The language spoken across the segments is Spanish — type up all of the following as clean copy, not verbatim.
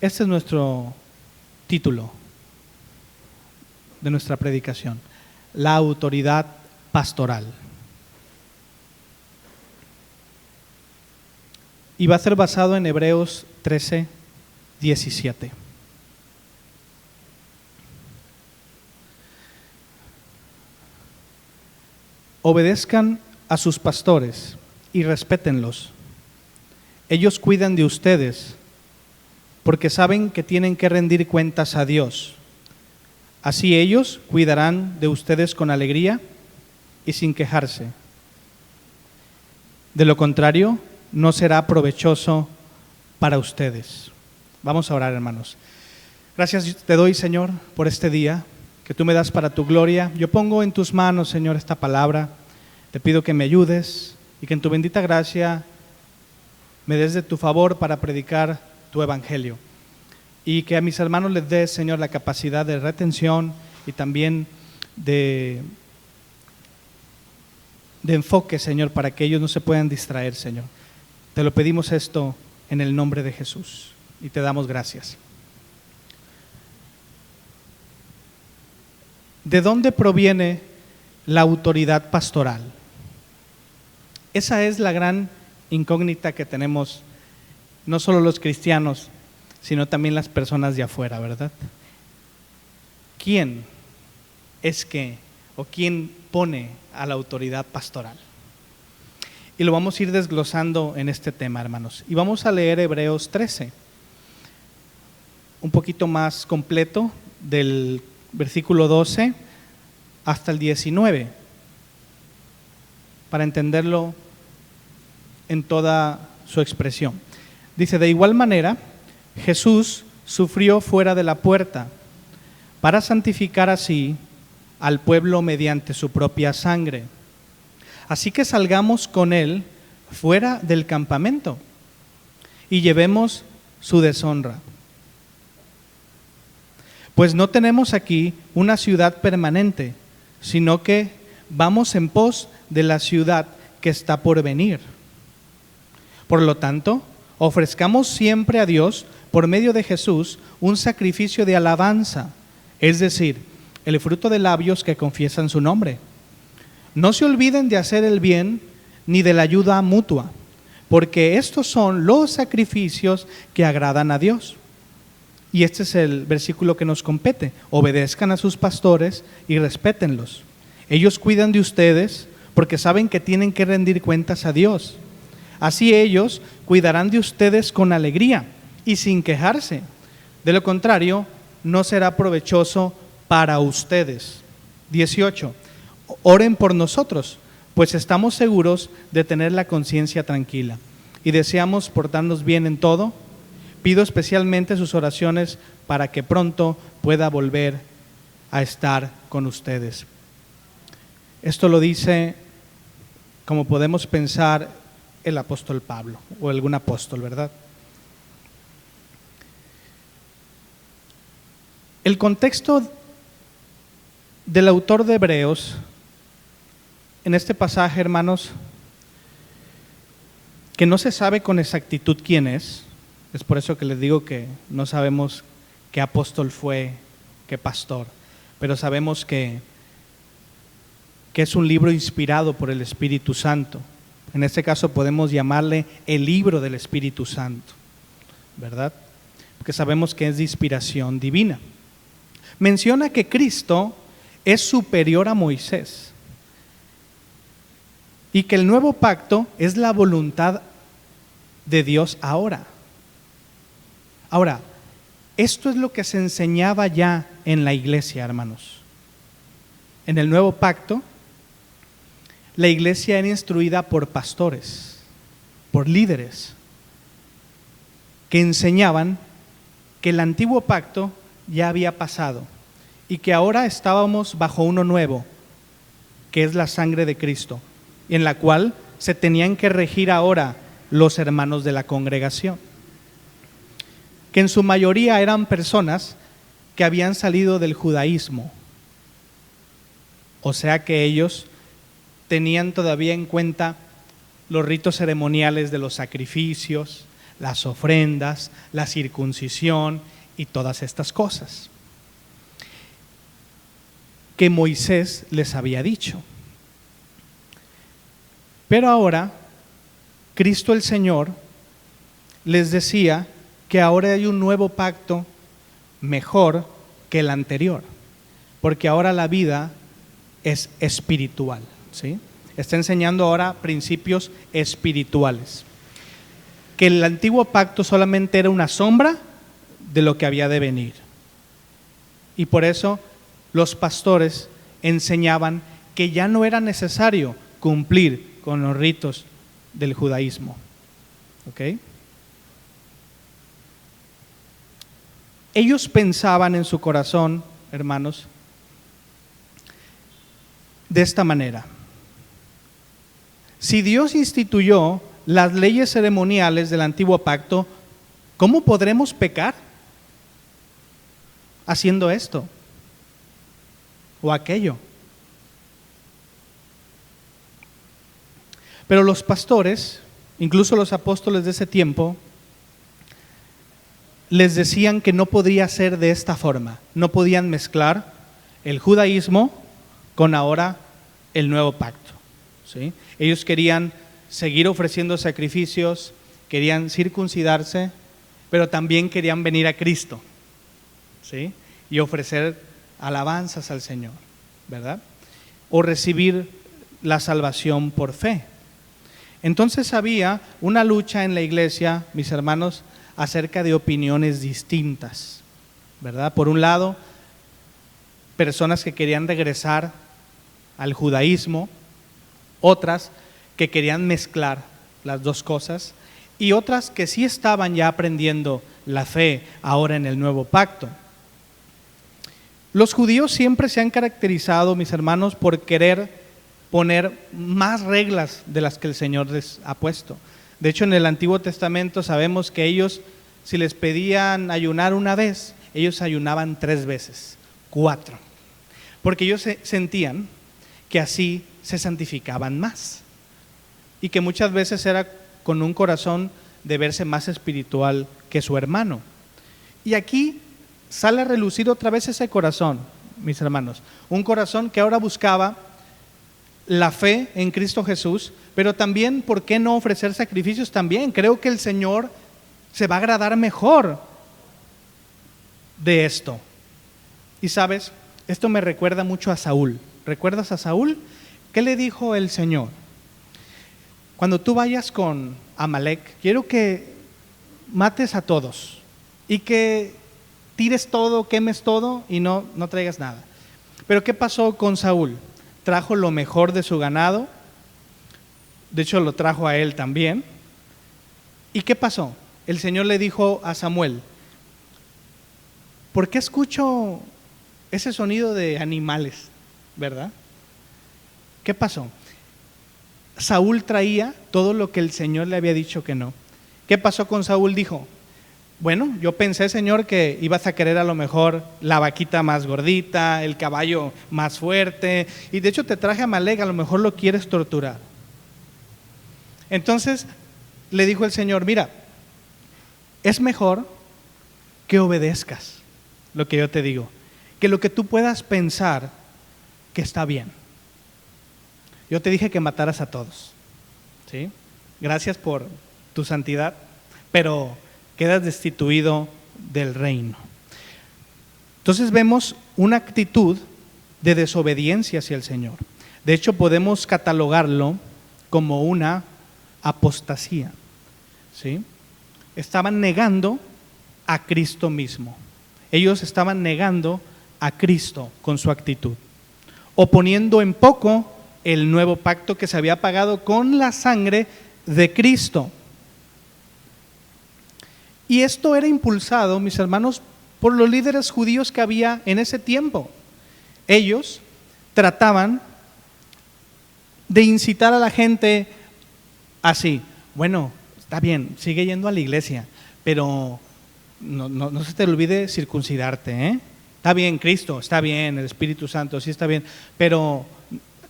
Este es nuestro título de nuestra predicación: la autoridad pastoral. Y va a ser basado en Hebreos 13, 17. Obedezcan a sus pastores y respétenlos. Ellos cuidan de ustedes porque saben que tienen que rendir cuentas a Dios. Así ellos cuidarán de ustedes con alegría y sin quejarse. De lo contrario, no será provechoso para ustedes. Vamos a orar, hermanos. Gracias te doy, Señor, por este día que tú me das para tu gloria. Yo pongo en tus manos, Señor, esta palabra. Te pido que me ayudes y que en tu bendita gracia me des de tu favor para predicar tu evangelio. Y que a mis hermanos les des, Señor, la capacidad de retención y también de enfoque, Señor, para que ellos no se puedan distraer, Señor. Te lo pedimos esto en el nombre de Jesús y te damos gracias. ¿De dónde proviene la autoridad pastoral? Esa es la gran incógnita que tenemos, no solo los cristianos, sino también las personas de afuera, ¿verdad? ¿Quién es que, o quién pone a la autoridad pastoral? Y lo vamos a ir desglosando en este tema, hermanos. Y vamos a leer Hebreos 13, un poquito más completo, del versículo 12 hasta el 19, para entenderlo en toda su expresión. Dice: de igual manera, Jesús sufrió fuera de la puerta para santificar así al pueblo mediante su propia sangre. Así que salgamos con él fuera del campamento y llevemos su deshonra. Pues no tenemos aquí una ciudad permanente, sino que vamos en pos de la ciudad que está por venir. Por lo tanto, ofrezcamos siempre a Dios, por medio de Jesús, un sacrificio de alabanza, es decir, el fruto de labios que confiesan su nombre. No se olviden de hacer el bien ni de la ayuda mutua, porque estos son los sacrificios que agradan a Dios. Y este es el versículo que nos compete: obedezcan a sus pastores y respétenlos. Ellos cuidan de ustedes porque saben que tienen que rendir cuentas a Dios. Así ellos cuidarán de ustedes con alegría y sin quejarse. De lo contrario, no será provechoso para ustedes. 18. Oren por nosotros, pues estamos seguros de tener la conciencia tranquila y deseamos portarnos bien en todo. Pido especialmente sus oraciones para que pronto pueda volver a estar con ustedes. Esto lo dice, como podemos pensar, el apóstol Pablo o algún apóstol, ¿verdad? El contexto del autor de Hebreos en este pasaje, hermanos, que no se sabe con exactitud quién es por eso que les digo que no sabemos qué apóstol fue, qué pastor, pero sabemos que es un libro inspirado por el Espíritu Santo. En este caso podemos llamarle el libro del Espíritu Santo, ¿verdad? Porque sabemos que es de inspiración divina. Menciona que Cristo es superior a Moisés y que el nuevo pacto es la voluntad de Dios ahora. Ahora, esto es lo que se enseñaba ya en la iglesia, hermanos. En el nuevo pacto, la iglesia era instruida por pastores, por líderes, que enseñaban que el antiguo pacto ya había pasado y que ahora estábamos bajo uno nuevo, que es la sangre de Cristo, en la cual se tenían que regir ahora los hermanos de la congregación, que en su mayoría eran personas que habían salido del judaísmo, o sea que ellos tenían todavía en cuenta los ritos ceremoniales de los sacrificios, las ofrendas, la circuncisión y todas estas cosas que Moisés les había dicho. Pero ahora, Cristo el Señor les decía que ahora hay un nuevo pacto mejor que el anterior, porque ahora la vida es espiritual, ¿sí? Está enseñando ahora principios espirituales. Que el antiguo pacto solamente era una sombra de lo que había de venir. Y por eso los pastores enseñaban que ya no era necesario cumplir con los ritos del judaísmo. ¿Ok? Ellos pensaban en su corazón, hermanos, de esta manera: si Dios instituyó las leyes ceremoniales del antiguo pacto, ¿cómo podremos pecar haciendo esto o aquello? Pero los pastores, incluso los apóstoles de ese tiempo, les decían que no podría ser de esta forma. No podían mezclar el judaísmo con ahora el nuevo pacto, ¿sí? Ellos querían seguir ofreciendo sacrificios, querían circuncidarse, pero también querían venir a Cristo, ¿sí? Y ofrecer alabanzas al Señor, ¿verdad? O recibir la salvación por fe. Entonces había una lucha en la iglesia, mis hermanos, acerca de opiniones distintas, ¿verdad? Por un lado, personas que querían regresar al judaísmo, otras que querían mezclar las dos cosas, y otras que sí estaban ya aprendiendo la fe ahora en el nuevo pacto. Los judíos siempre se han caracterizado, mis hermanos, por querer poner más reglas de las que el Señor les ha puesto. De hecho, en el Antiguo Testamento sabemos que ellos, si les pedían ayunar una vez, ellos ayunaban 3 veces, 4, porque ellos sentían que así se santificaban más y que muchas veces era con un corazón de verse más espiritual que su hermano. Y aquí sale a relucir otra vez ese corazón, mis hermanos, un corazón que ahora buscaba la fe en Cristo Jesús, pero también, ¿por qué no ofrecer sacrificios también? Creo que el Señor se va a agradar mejor de esto. Y sabes, esto me recuerda mucho a Saúl. ¿Recuerdas a Saúl? ¿Qué le dijo el Señor? Cuando tú vayas con Amalek, quiero que mates a todos y que tires todo, quemes todo y no traigas nada. Pero ¿qué pasó con Saúl? Trajo lo mejor de su ganado, de hecho lo trajo a él también. ¿Y qué pasó? El Señor le dijo a Samuel: ¿por qué escucho ese sonido de animales? ¿Verdad? ¿Qué pasó? Saúl traía todo lo que el Señor le había dicho que no. ¿Qué pasó con Saúl? Dijo: bueno, yo pensé, Señor, que ibas a querer a lo mejor la vaquita más gordita, el caballo más fuerte, y de hecho te traje a Amalek, a lo mejor lo quieres torturar. Entonces le dijo el Señor: mira, es mejor que obedezcas lo que yo te digo, que lo que tú puedas pensar que está bien. Yo te dije que mataras a todos, ¿sí? Gracias por tu santidad, pero quedas destituido del reino. Entonces vemos una actitud de desobediencia hacia el Señor. De hecho, podemos catalogarlo como una apostasía, ¿sí? Estaban negando a Cristo mismo. Ellos estaban negando a Cristo con su actitud, o poniendo en poco el nuevo pacto que se había pagado con la sangre de Cristo. Y esto era impulsado, mis hermanos, por los líderes judíos que había en ese tiempo. Ellos trataban de incitar a la gente así: bueno, está bien, sigue yendo a la iglesia, pero no se te olvide circuncidarte, ¿eh? Está bien, Cristo, está bien, el Espíritu Santo, sí está bien, pero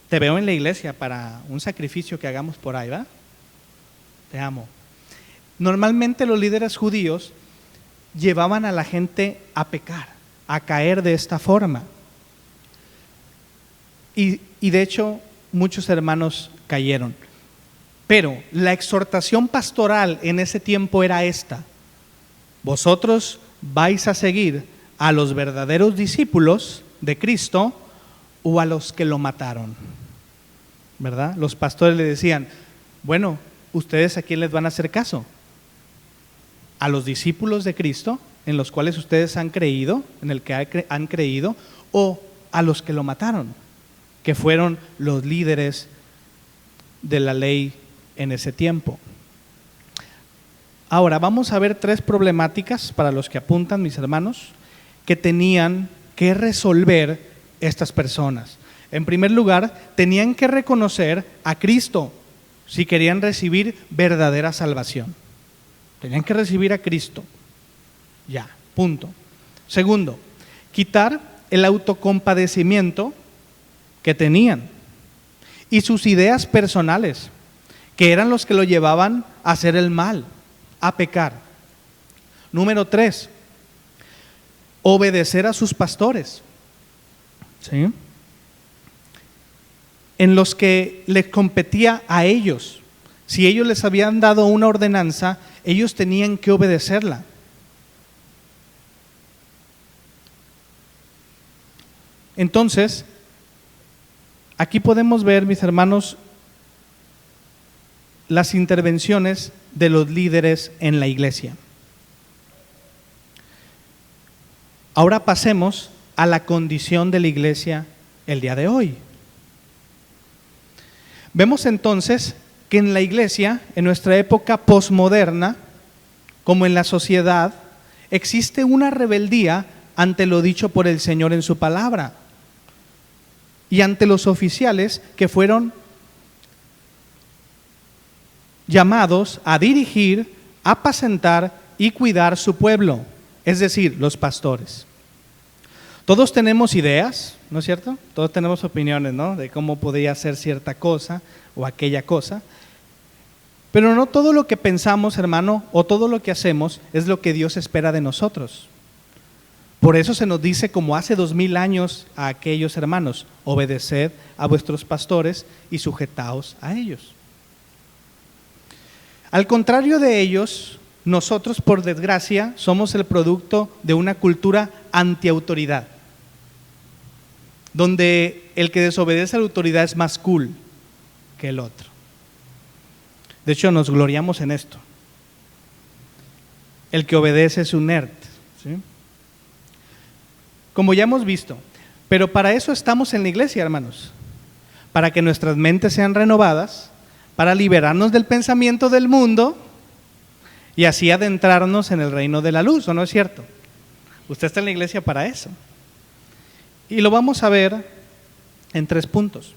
te veo en la iglesia para un sacrificio que hagamos por ahí, ¿va? Te amo. Normalmente los líderes judíos llevaban a la gente a pecar, a caer de esta forma. Y de hecho muchos hermanos cayeron. Pero la exhortación pastoral en ese tiempo era esta: vosotros vais a seguir a los verdaderos discípulos de Cristo o a los que lo mataron, ¿verdad? Los pastores le decían, bueno, ¿ustedes a quién les van a hacer caso? ¿A los discípulos de Cristo en los cuales ustedes han creído, en el que han creído, o a los que lo mataron, que fueron los líderes de la ley en ese tiempo? Ahora vamos a ver 3 problemáticas para los que apuntan, mis hermanos, que tenían que resolver estas personas. En primer lugar, tenían que reconocer a Cristo si querían recibir verdadera salvación. Tenían que recibir a Cristo. Ya, punto. Segundo, quitar el autocompadecimiento que tenían y sus ideas personales, que eran los que lo llevaban a hacer el mal, a pecar. Número 3, obedecer a sus pastores, ¿sí? En los que les competía a ellos. Si ellos les habían dado una ordenanza, ellos tenían que obedecerla. Entonces, aquí podemos ver, mis hermanos, las intervenciones de los líderes en la iglesia. Ahora pasemos a la condición de la iglesia el día de hoy. Vemos entonces que en la iglesia, en nuestra época posmoderna, como en la sociedad, existe una rebeldía ante lo dicho por el Señor en su palabra y ante los oficiales que fueron llamados a dirigir, apacentar y cuidar su pueblo, es decir, los pastores. Todos tenemos ideas, ¿no es cierto? Todos tenemos opiniones, ¿no?, de cómo podría ser cierta cosa o aquella cosa. Pero no todo lo que pensamos, hermano, o todo lo que hacemos es lo que Dios espera de nosotros. Por eso se nos dice, como hace 2000 años a aquellos hermanos, obedeced a vuestros pastores y sujetaos a ellos. Al contrario de ellos, nosotros, por desgracia, somos el producto de una cultura antiautoridad, donde el que desobedece a la autoridad es más cool que el otro. De hecho, nos gloriamos en esto. El que obedece es un nerd, ¿sí? Como ya hemos visto, pero para eso estamos en la iglesia, hermanos, para que nuestras mentes sean renovadas, para liberarnos del pensamiento del mundo y así adentrarnos en el reino de la luz, ¿o no es cierto? Usted está en la iglesia para eso. Y lo vamos a ver en 3 puntos.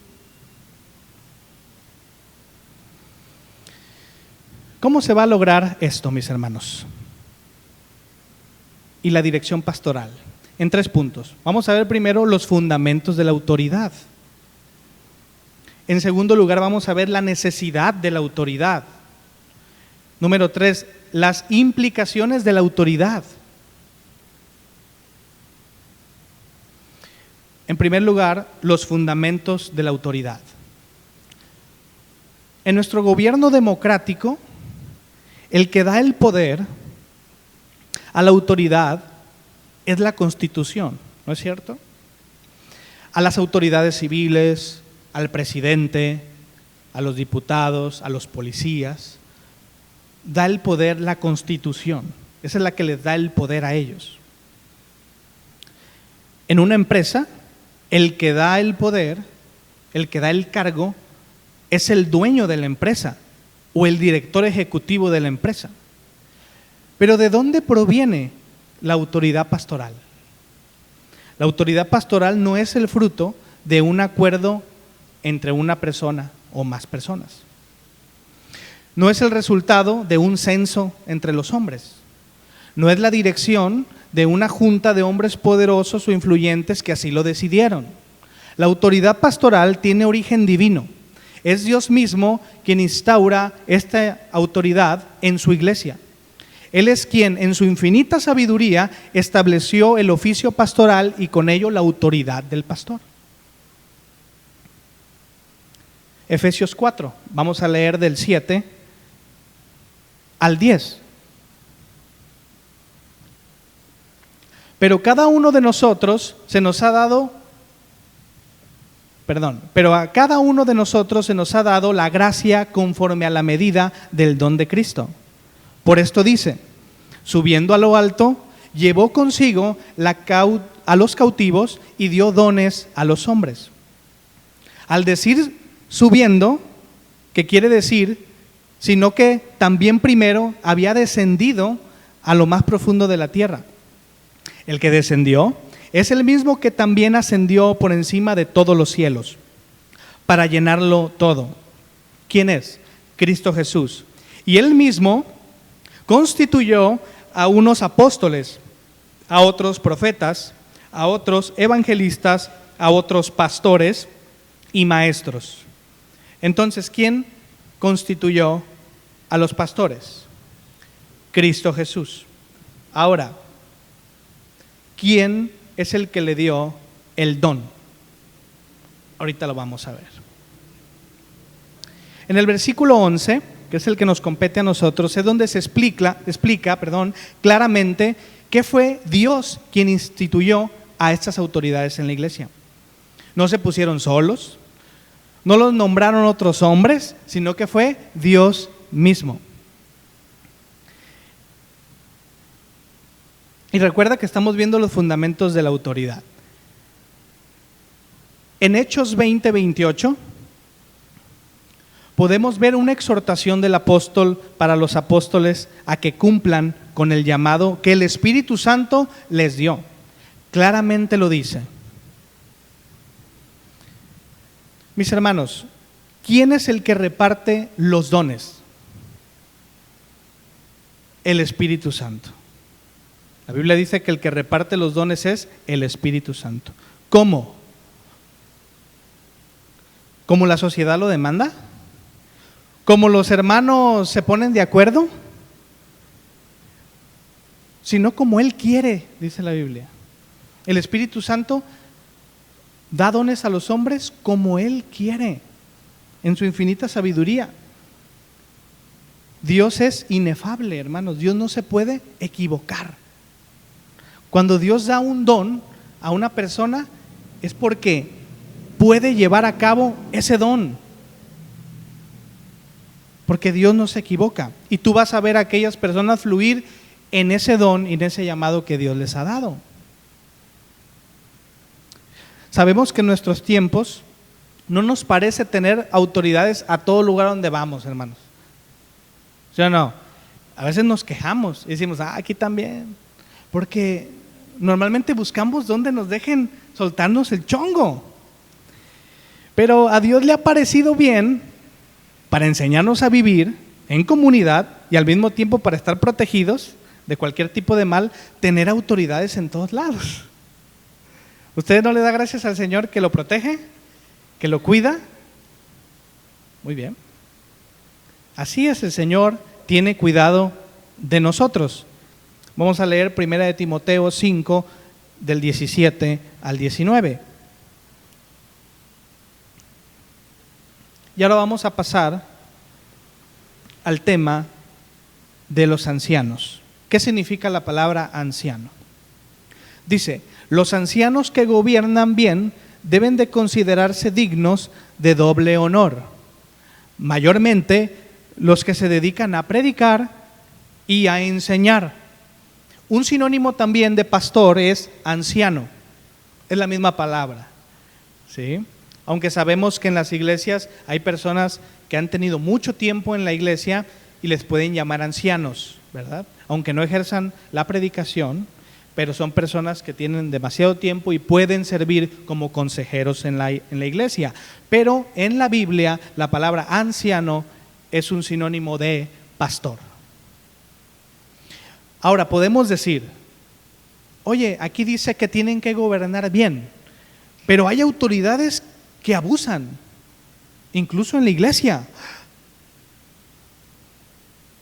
¿Cómo se va a lograr esto, mis hermanos? Y la dirección pastoral, en 3 puntos. Vamos a ver primero los fundamentos de la autoridad. En segundo lugar, vamos a ver la necesidad de la autoridad. Número 3, las implicaciones de la autoridad. En primer lugar, los fundamentos de la autoridad. En nuestro gobierno democrático, el que da el poder a la autoridad es la Constitución, ¿no es cierto? A las autoridades civiles, al presidente, a los diputados, a los policías, da el poder la Constitución. Esa es la que les da el poder a ellos. En una empresa, el que da el poder, el que da el cargo, es el dueño de la empresa o el director ejecutivo de la empresa. Pero ¿de dónde proviene la autoridad pastoral? La autoridad pastoral no es el fruto de un acuerdo entre una persona o más personas. No es el resultado de un censo entre los hombres. No es la dirección de una junta de hombres poderosos o influyentes que así lo decidieron. La autoridad pastoral tiene origen divino Es Dios mismo quien instaura esta autoridad en su iglesia. Él es quien en su infinita sabiduría estableció el oficio pastoral y con ello la autoridad del pastor. Efesios 4, vamos a leer del 7 al 10. Pero a cada uno de nosotros se nos ha dado la gracia conforme a la medida del don de Cristo. Por esto dice, subiendo a lo alto, llevó consigo a los cautivos y dio dones a los hombres. Al decir subiendo, ¿qué quiere decir? Sino que también primero había descendido a lo más profundo de la tierra. El que descendió es el mismo que también ascendió por encima de todos los cielos, para llenarlo todo. ¿Quién es? Cristo Jesús. Y él mismo constituyó a unos apóstoles, a otros profetas, a otros evangelistas, a otros pastores y maestros. Entonces, ¿quién constituyó a los pastores? Cristo Jesús. Ahora, ¿quién es el que le dio el don? Ahorita lo vamos a ver. En el versículo 11, que es el que nos compete a nosotros, es donde se explica claramente que fue Dios quien instituyó a estas autoridades en la iglesia. No se pusieron solos, no los nombraron otros hombres, sino que fue Dios mismo. Y recuerda que estamos viendo los fundamentos de la autoridad. En Hechos 20:28 podemos ver una exhortación del apóstol para los apóstoles a que cumplan con el llamado que el Espíritu Santo les dio. Claramente lo dice. Mis hermanos, ¿quién es el que reparte los dones? El Espíritu Santo. La Biblia dice que el que reparte los dones es el Espíritu Santo. ¿Cómo? ¿Cómo la sociedad lo demanda? ¿Cómo los hermanos se ponen de acuerdo? Sino como Él quiere, dice la Biblia. El Espíritu Santo da dones a los hombres como Él quiere, en su infinita sabiduría. Dios es inefable, hermanos. Dios no se puede equivocar. Cuando Dios da un don a una persona es porque puede llevar a cabo ese don. Porque Dios no se equivoca. Y tú vas a ver a aquellas personas fluir en ese don y en ese llamado que Dios les ha dado. Sabemos que en nuestros tiempos no nos parece tener autoridades a todo lugar donde vamos, hermanos. ¿Sí o no? A veces nos quejamos y decimos, aquí también. Porque normalmente buscamos donde nos dejen soltarnos el chongo. Pero a Dios le ha parecido bien, para enseñarnos a vivir en comunidad y al mismo tiempo para estar protegidos de cualquier tipo de mal, tener autoridades en todos lados. ¿Usted no le da gracias al Señor que lo protege, que lo cuida? Muy bien. Así es, el Señor tiene cuidado de nosotros. Vamos a leer 1 de Timoteo 5, del 17 al 19. Y ahora vamos a pasar al tema de los ancianos. ¿Qué significa la palabra anciano? Dice, los ancianos que gobiernan bien deben de considerarse dignos de doble honor, mayormente los que se dedican a predicar y a enseñar. Un sinónimo también de pastor es anciano, es la misma palabra, ¿sí? Aunque sabemos que en las iglesias hay personas que han tenido mucho tiempo en la iglesia y les pueden llamar ancianos, ¿verdad? Aunque no ejerzan la predicación, pero son personas que tienen demasiado tiempo y pueden servir como consejeros en la iglesia. Pero en la Biblia la palabra anciano es un sinónimo de pastor. Ahora podemos decir, oye, aquí dice que tienen que gobernar bien, pero hay autoridades que abusan. incluso en la iglesia.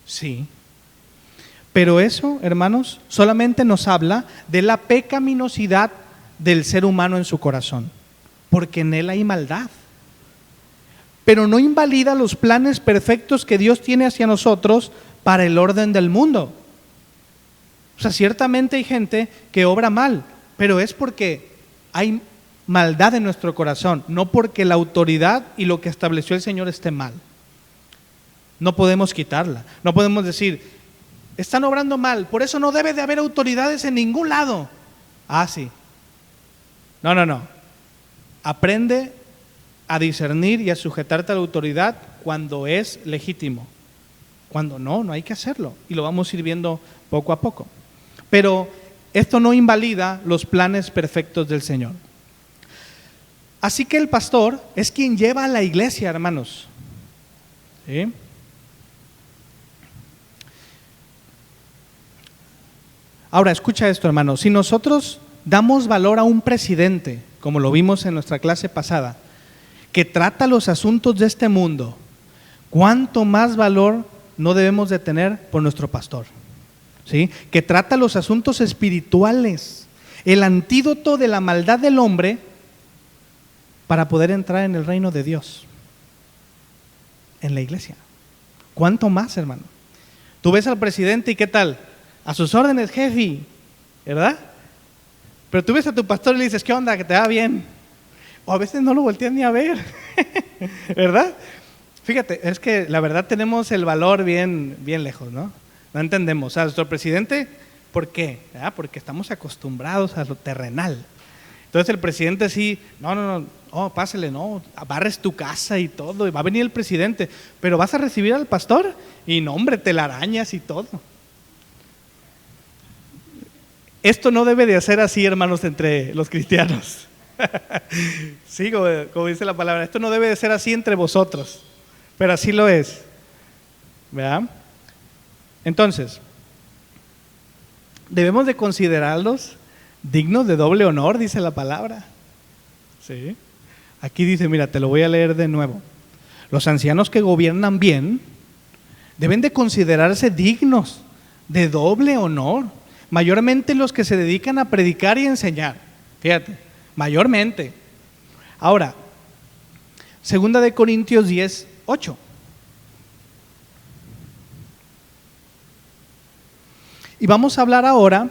Sí. Pero eso, hermanos, solamente nos habla de la pecaminosidad del ser humano en su corazón, porque en él hay maldad. Pero no invalida los planes perfectos que Dios tiene hacia nosotros para el orden del mundo. O sea, ciertamente hay gente que obra mal, pero es porque hay maldad en nuestro corazón, no porque la autoridad y lo que estableció el Señor esté mal. No podemos quitarla, no podemos decir, están obrando mal, por eso no debe de haber autoridades en ningún lado. Ah, sí. No. Aprende a discernir y a sujetarte a la autoridad cuando es legítimo. Cuando no hay que hacerlo. Y lo vamos a ir viendo poco a poco. Pero esto no invalida los planes perfectos del Señor. Así que el pastor es quien lleva a la iglesia, hermanos. ¿Sí? Ahora, escucha esto, hermanos. Si nosotros damos valor a un presidente, como lo vimos en nuestra clase pasada, que trata los asuntos de este mundo, ¿cuánto más valor no debemos de tener por nuestro pastor? ¿Sí? Que trata los asuntos espirituales, el antídoto de la maldad del hombre para poder entrar en el reino de Dios, en la iglesia. ¿Cuánto más, hermano? Tú ves al presidente y ¿qué tal? A sus órdenes, jefe, ¿verdad? Pero tú ves a tu pastor y le dices, ¿qué onda? Que te va bien. O a veces no lo volteas ni a ver, ¿verdad? Fíjate, es que la verdad tenemos el valor bien lejos, ¿no? No entendemos. A nuestro presidente, ¿por qué? ¿Verdad? Porque estamos acostumbrados a lo terrenal. Entonces el presidente sí, no, pásale, no, barres tu casa y todo, y va a venir el presidente, pero vas a recibir al pastor y no, hombre, telarañas y todo. Esto no debe de ser así, hermanos, entre los cristianos. Sí, como dice la palabra, esto no debe de ser así entre vosotros, pero así lo es, ¿verdad? Entonces, debemos de considerarlos dignos de doble honor, dice la palabra. ¿Sí? Aquí dice, mira, te lo voy a leer de nuevo. Los ancianos que gobiernan bien deben de considerarse dignos de doble honor, mayormente los que se dedican a predicar y enseñar. Fíjate, mayormente. Ahora, 2 Corintios 10:8. Y vamos a hablar ahora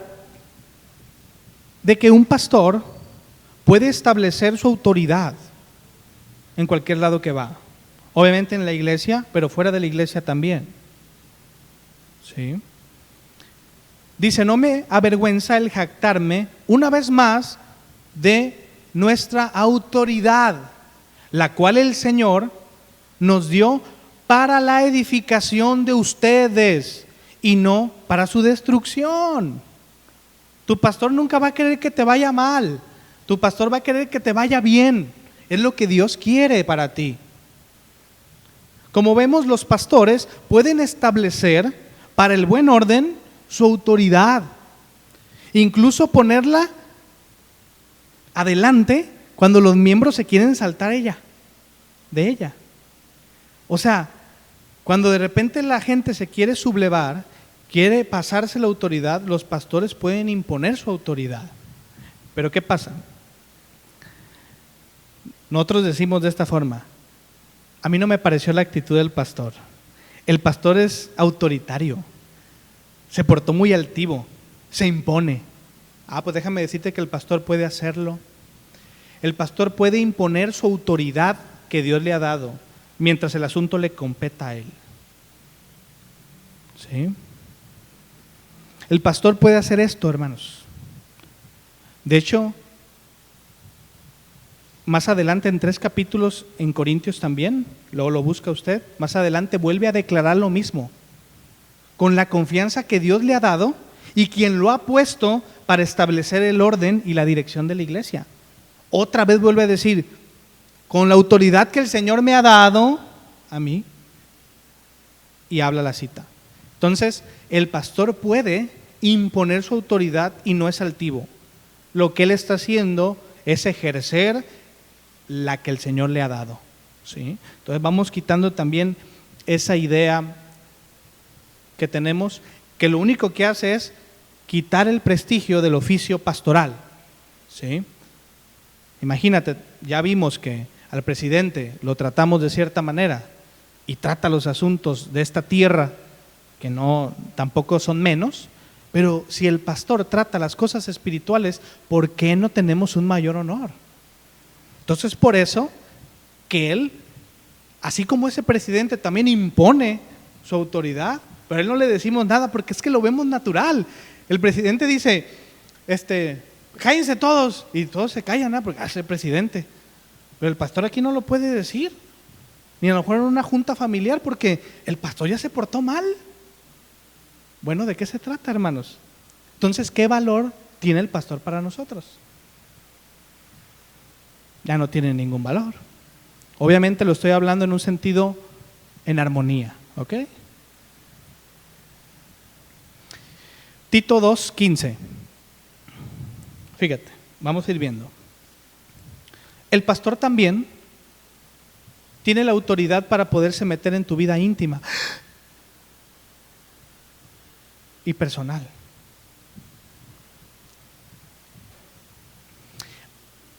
de que un pastor puede establecer su autoridad en cualquier lado que va. Obviamente en la iglesia, pero fuera de la iglesia también. ¿Sí? Dice, no me avergüenza el jactarme una vez más de nuestra autoridad, la cual el Señor nos dio para la edificación de ustedes y no para su destrucción. Tu pastor nunca va a querer que te vaya mal, tu pastor va a querer que te vaya bien, es lo que Dios quiere para ti. Como vemos, los pastores pueden establecer para el buen orden su autoridad, incluso ponerla adelante cuando los miembros se quieren saltar de ella. O sea, cuando de repente la gente se quiere sublevar, quiere pasarse la autoridad, los pastores pueden imponer su autoridad. Pero ¿qué pasa? Nosotros decimos de esta forma, a mí no me pareció la actitud del pastor. El pastor es autoritario, se portó muy altivo, se impone. Pues déjame decirte que el pastor puede hacerlo. El pastor puede imponer su autoridad que Dios le ha dado, mientras el asunto le competa a él. ¿Sí? El pastor puede hacer esto, hermanos. De hecho, más adelante en 3 capítulos en Corintios también, luego lo busca usted, más adelante vuelve a declarar lo mismo, con la confianza que Dios le ha dado y quien lo ha puesto para establecer el orden y la dirección de la iglesia. Otra vez vuelve a decir, con la autoridad que el Señor me ha dado a mí, y habla la cita. Entonces, el pastor puede imponer su autoridad y no es altivo. Lo que él está haciendo es ejercer la que el Señor le ha dado. ¿sí? Entonces vamos quitando también esa idea que tenemos, que lo único que hace es quitar el prestigio del oficio pastoral, ¿sí? Imagínate, ya vimos que al presidente lo tratamos de cierta manera y trata los asuntos de esta tierra, que no tampoco son menos, pero si el pastor trata las cosas espirituales, ¿por qué no tenemos un mayor honor? Entonces, por eso que él, así como ese presidente también impone su autoridad, pero a él no le decimos nada porque es que lo vemos natural. El presidente dice, cállense todos, y todos se callan, ¿no? Porque es el presidente. Pero el pastor aquí no lo puede decir, ni a lo mejor en una junta familiar, porque el pastor ya se portó mal. Bueno, ¿de qué se trata, hermanos? Entonces, ¿qué valor tiene el pastor para nosotros? Ya no tiene ningún valor. Obviamente lo estoy hablando en un sentido en armonía, ¿ok? Tito 2:15. Fíjate, vamos a ir viendo. El pastor también tiene la autoridad para poderse meter en tu vida íntima y personal.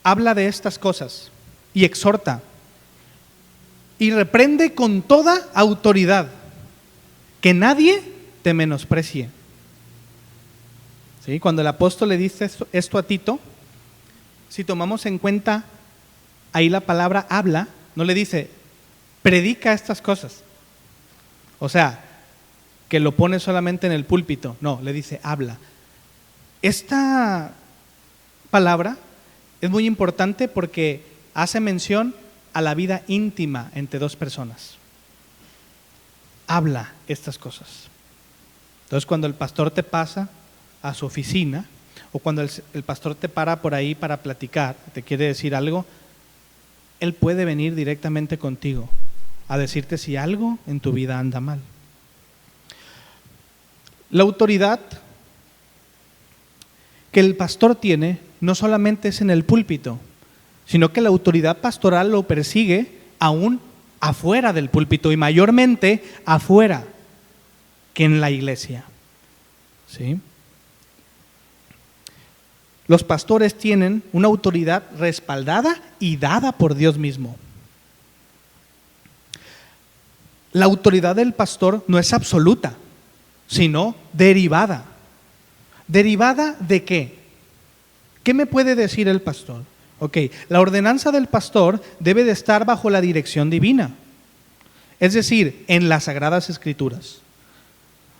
Habla de estas cosas y exhorta y reprende con toda autoridad, que nadie te menosprecie. ¿Sí? Cuando el apóstol le dice esto a Tito, si tomamos en cuenta ahí la palabra habla, no le dice predica estas cosas, o sea, que lo pone solamente en el púlpito, no, le dice habla. Esta palabra es muy importante porque hace mención a la vida íntima entre dos personas. Habla estas cosas. Entonces, cuando el pastor te pasa a su oficina o cuando el pastor te para por ahí para platicar, te quiere decir algo, él puede venir directamente contigo a decirte si algo en tu vida anda mal. La autoridad que el pastor tiene no solamente es en el púlpito, sino que la autoridad pastoral lo persigue aún afuera del púlpito y mayormente afuera que en la iglesia. ¿Sí? Los pastores tienen una autoridad respaldada y dada por Dios mismo. La autoridad del pastor no es absoluta, sino derivada. ¿Derivada de qué? ¿Qué me puede decir el pastor? Ok, la ordenanza del pastor debe de estar bajo la dirección divina, es decir, en las Sagradas Escrituras.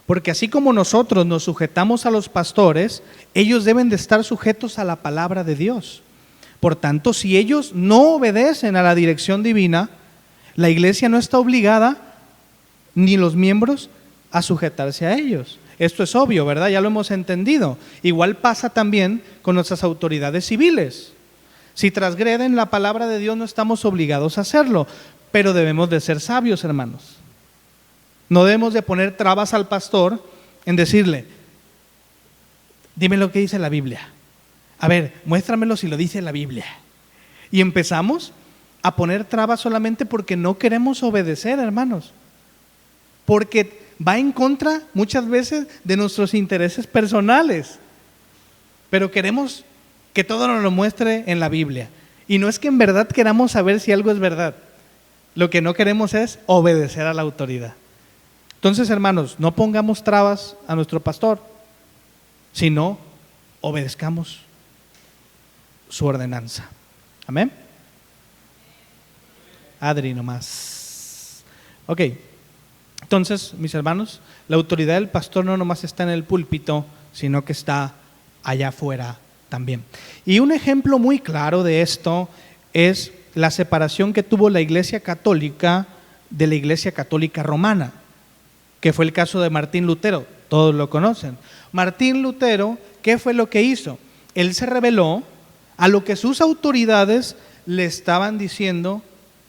Porque así como nosotros nos sujetamos a los pastores, ellos deben de estar sujetos a la palabra de Dios. Por tanto, si ellos no obedecen a la dirección divina, la iglesia no está obligada, ni los miembros, a sujetarse a ellos. Esto es obvio, ¿verdad? Ya lo hemos entendido. Igual pasa también con nuestras autoridades civiles. Si transgreden la palabra de Dios, no estamos obligados a hacerlo, pero debemos de ser sabios, hermanos. No debemos de poner trabas al pastor en decirle, dime lo que dice la Biblia. A ver, muéstramelo si lo dice la Biblia. Y empezamos a poner trabas solamente porque no queremos obedecer, hermanos. Porque va en contra muchas veces de nuestros intereses personales. Pero queremos que todo nos lo muestre en la Biblia. Y no es que en verdad queramos saber si algo es verdad. Lo que no queremos es obedecer a la autoridad. Entonces, hermanos, no pongamos trabas a nuestro pastor, sino obedezcamos su ordenanza. Amén. Adri nomás. Ok, entonces, mis hermanos, la autoridad del pastor no nomás está en el púlpito, sino que está allá afuera también. Y un ejemplo muy claro de esto es la separación que tuvo la Iglesia Católica de la Iglesia Católica Romana, que fue el caso de Martín Lutero, todos lo conocen. Martín Lutero, ¿qué fue lo que hizo? Él se rebeló a lo que sus autoridades le estaban diciendo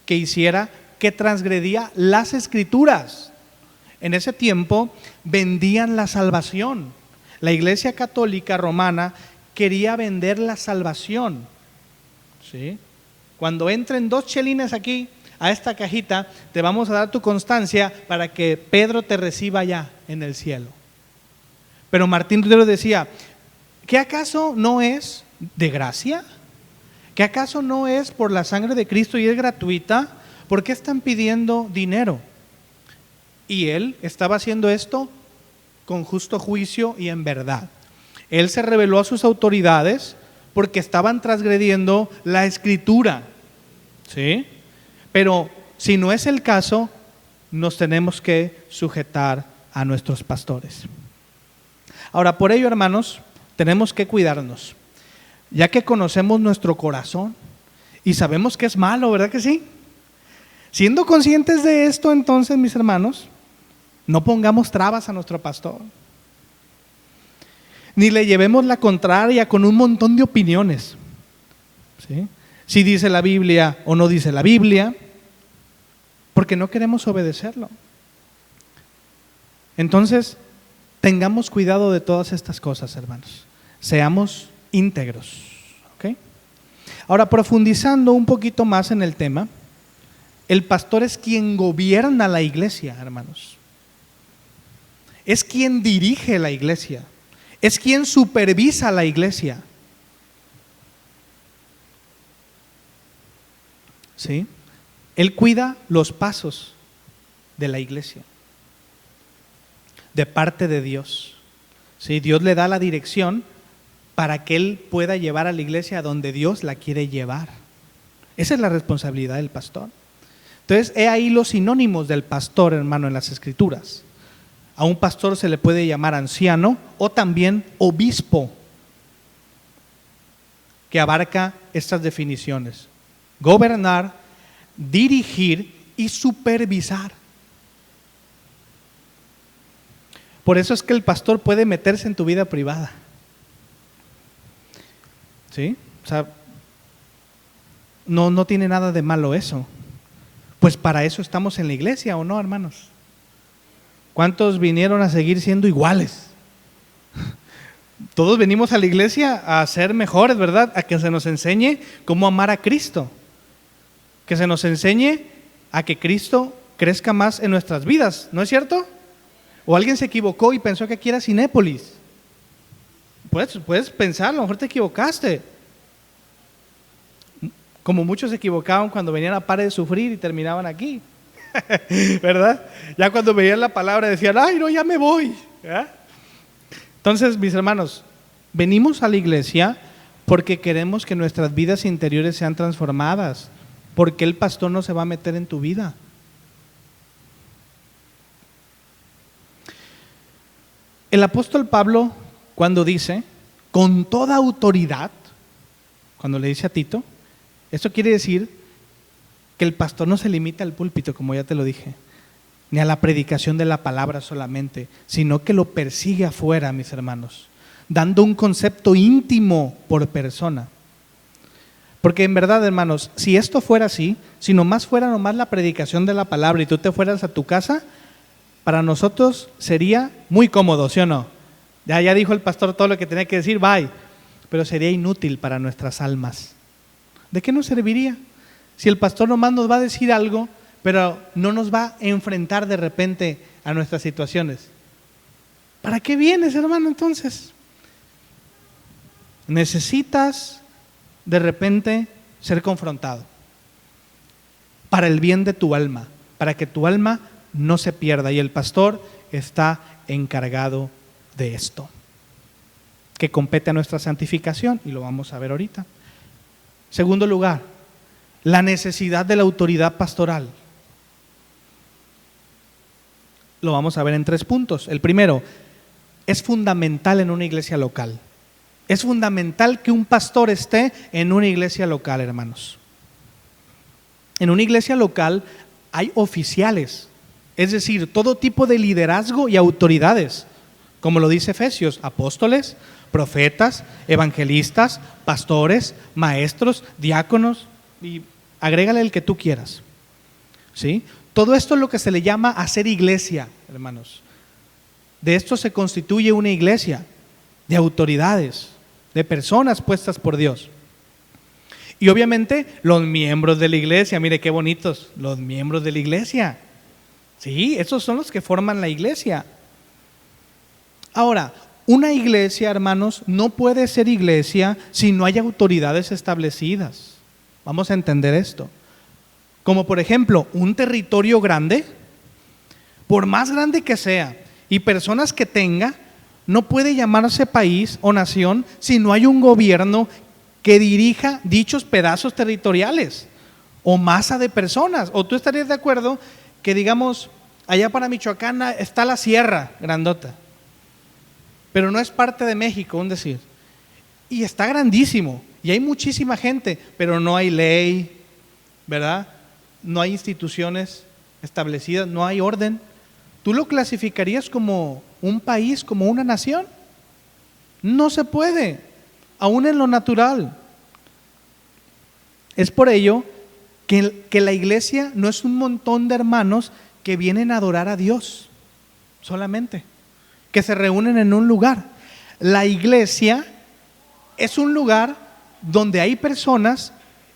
que hiciera, que transgredía las Escrituras. En ese tiempo vendían la salvación. La Iglesia Católica Romana quería vender la salvación. ¿Sí? Cuando entren 2 chelines aquí, a esta cajita te vamos a dar tu constancia para que Pedro te reciba allá en el cielo. Pero Martín Lutero decía, ¿qué acaso no es de gracia? ¿Qué acaso no es por la sangre de Cristo y es gratuita? ¿Por qué están pidiendo dinero? Y él estaba haciendo esto con justo juicio y en verdad. Él se rebeló a sus autoridades porque estaban transgrediendo la Escritura, ¿sí? Pero si no es el caso, nos tenemos que sujetar a nuestros pastores. Ahora, por ello, hermanos, tenemos que cuidarnos, ya que conocemos nuestro corazón y sabemos que es malo, ¿verdad que sí? Siendo conscientes de esto, entonces, mis hermanos, no pongamos trabas a nuestro pastor, ni le llevemos la contraria con un montón de opiniones, ¿sí? Si dice la Biblia o no dice la Biblia, porque no queremos obedecerlo. Entonces, tengamos cuidado de todas estas cosas, hermanos. Seamos íntegros, ¿ok? Ahora, profundizando un poquito más en el tema, el pastor es quien gobierna la iglesia, hermanos. Es quien dirige la iglesia. Es quien supervisa la iglesia. ¿Sí? Él cuida los pasos de la iglesia, de parte de Dios. ¿Sí? Dios le da la dirección para que él pueda llevar a la iglesia a donde Dios la quiere llevar. Esa es la responsabilidad del pastor. Entonces, he ahí los sinónimos del pastor, hermano, en las Escrituras. A un pastor se le puede llamar anciano o también obispo, que abarca estas definiciones: gobernar, dirigir y supervisar. Por eso es que el pastor puede meterse en tu vida privada, ¿sí? O sea, no tiene nada de malo eso. Pues para eso estamos en la iglesia, ¿o no, hermanos? ¿Cuántos vinieron a seguir siendo iguales? Todos venimos a la iglesia a ser mejores, ¿verdad? A que se nos enseñe cómo amar a Cristo. Que se nos enseñe a que Cristo crezca más en nuestras vidas, ¿no es cierto? O alguien se equivocó y pensó que aquí era Cinépolis. Puedes pensar, a lo mejor te equivocaste. Como muchos se equivocaban cuando venían a Pare de Sufrir y terminaban aquí. ¿Verdad? Ya cuando veían la palabra decían, ay, no, ya me voy. ¿verdad? Entonces, mis hermanos, venimos a la iglesia porque queremos que nuestras vidas interiores sean transformadas, porque el pastor no se va a meter en tu vida. El apóstol Pablo, cuando dice, con toda autoridad, cuando le dice a Tito, esto quiere decir que el pastor no se limita al púlpito, como ya te lo dije, ni a la predicación de la palabra solamente, sino que lo persigue afuera, mis hermanos, dando un concepto íntimo por persona. Porque en verdad, hermanos, si esto fuera así, si nomás fuera la predicación de la palabra y tú te fueras a tu casa, para nosotros sería muy cómodo, ¿sí o no? Ya dijo el pastor todo lo que tenía que decir, bye. Pero sería inútil para nuestras almas. ¿De qué nos serviría? Si el pastor nomás nos va a decir algo, pero no nos va a enfrentar de repente a nuestras situaciones. ¿Para qué vienes, hermano, entonces? Necesitas de repente ser confrontado para el bien de tu alma, para que tu alma no se pierda, y el pastor está encargado de esto, que compete a nuestra santificación, y lo vamos a ver ahorita. Segundo lugar, la necesidad de la autoridad pastoral. Lo vamos a ver en 3 puntos. El primero, es fundamental en una iglesia local. Es fundamental que un pastor esté en una iglesia local, hermanos. En una iglesia local hay oficiales, es decir, todo tipo de liderazgo y autoridades, como lo dice Efesios, apóstoles, profetas, evangelistas, pastores, maestros, diáconos, y agrégale el que tú quieras. ¿Sí? Todo esto es lo que se le llama hacer iglesia, hermanos. De esto se constituye una iglesia, de autoridades, de personas puestas por Dios. Y obviamente los miembros de la iglesia, mire qué bonitos, los miembros de la iglesia. Sí, esos son los que forman la iglesia. Ahora, una iglesia, hermanos, no puede ser iglesia si no hay autoridades establecidas. Vamos a entender esto. Como por ejemplo, un territorio grande, por más grande que sea, y personas que tenga, no puede llamarse país o nación si no hay un gobierno que dirija dichos pedazos territoriales o masa de personas. ¿O tú estarías de acuerdo que, digamos, allá para Michoacán está la sierra grandota, pero no es parte de México, un decir, y está grandísimo, y hay muchísima gente, pero no hay ley, ¿verdad? No hay instituciones establecidas, no hay orden? ¿Tú lo clasificarías como un país, como una nación? No se puede, aún en lo natural. Es por ello que la iglesia no es un montón de hermanos que vienen a adorar a Dios solamente, que se reúnen en un lugar. La iglesia es un lugar donde hay personas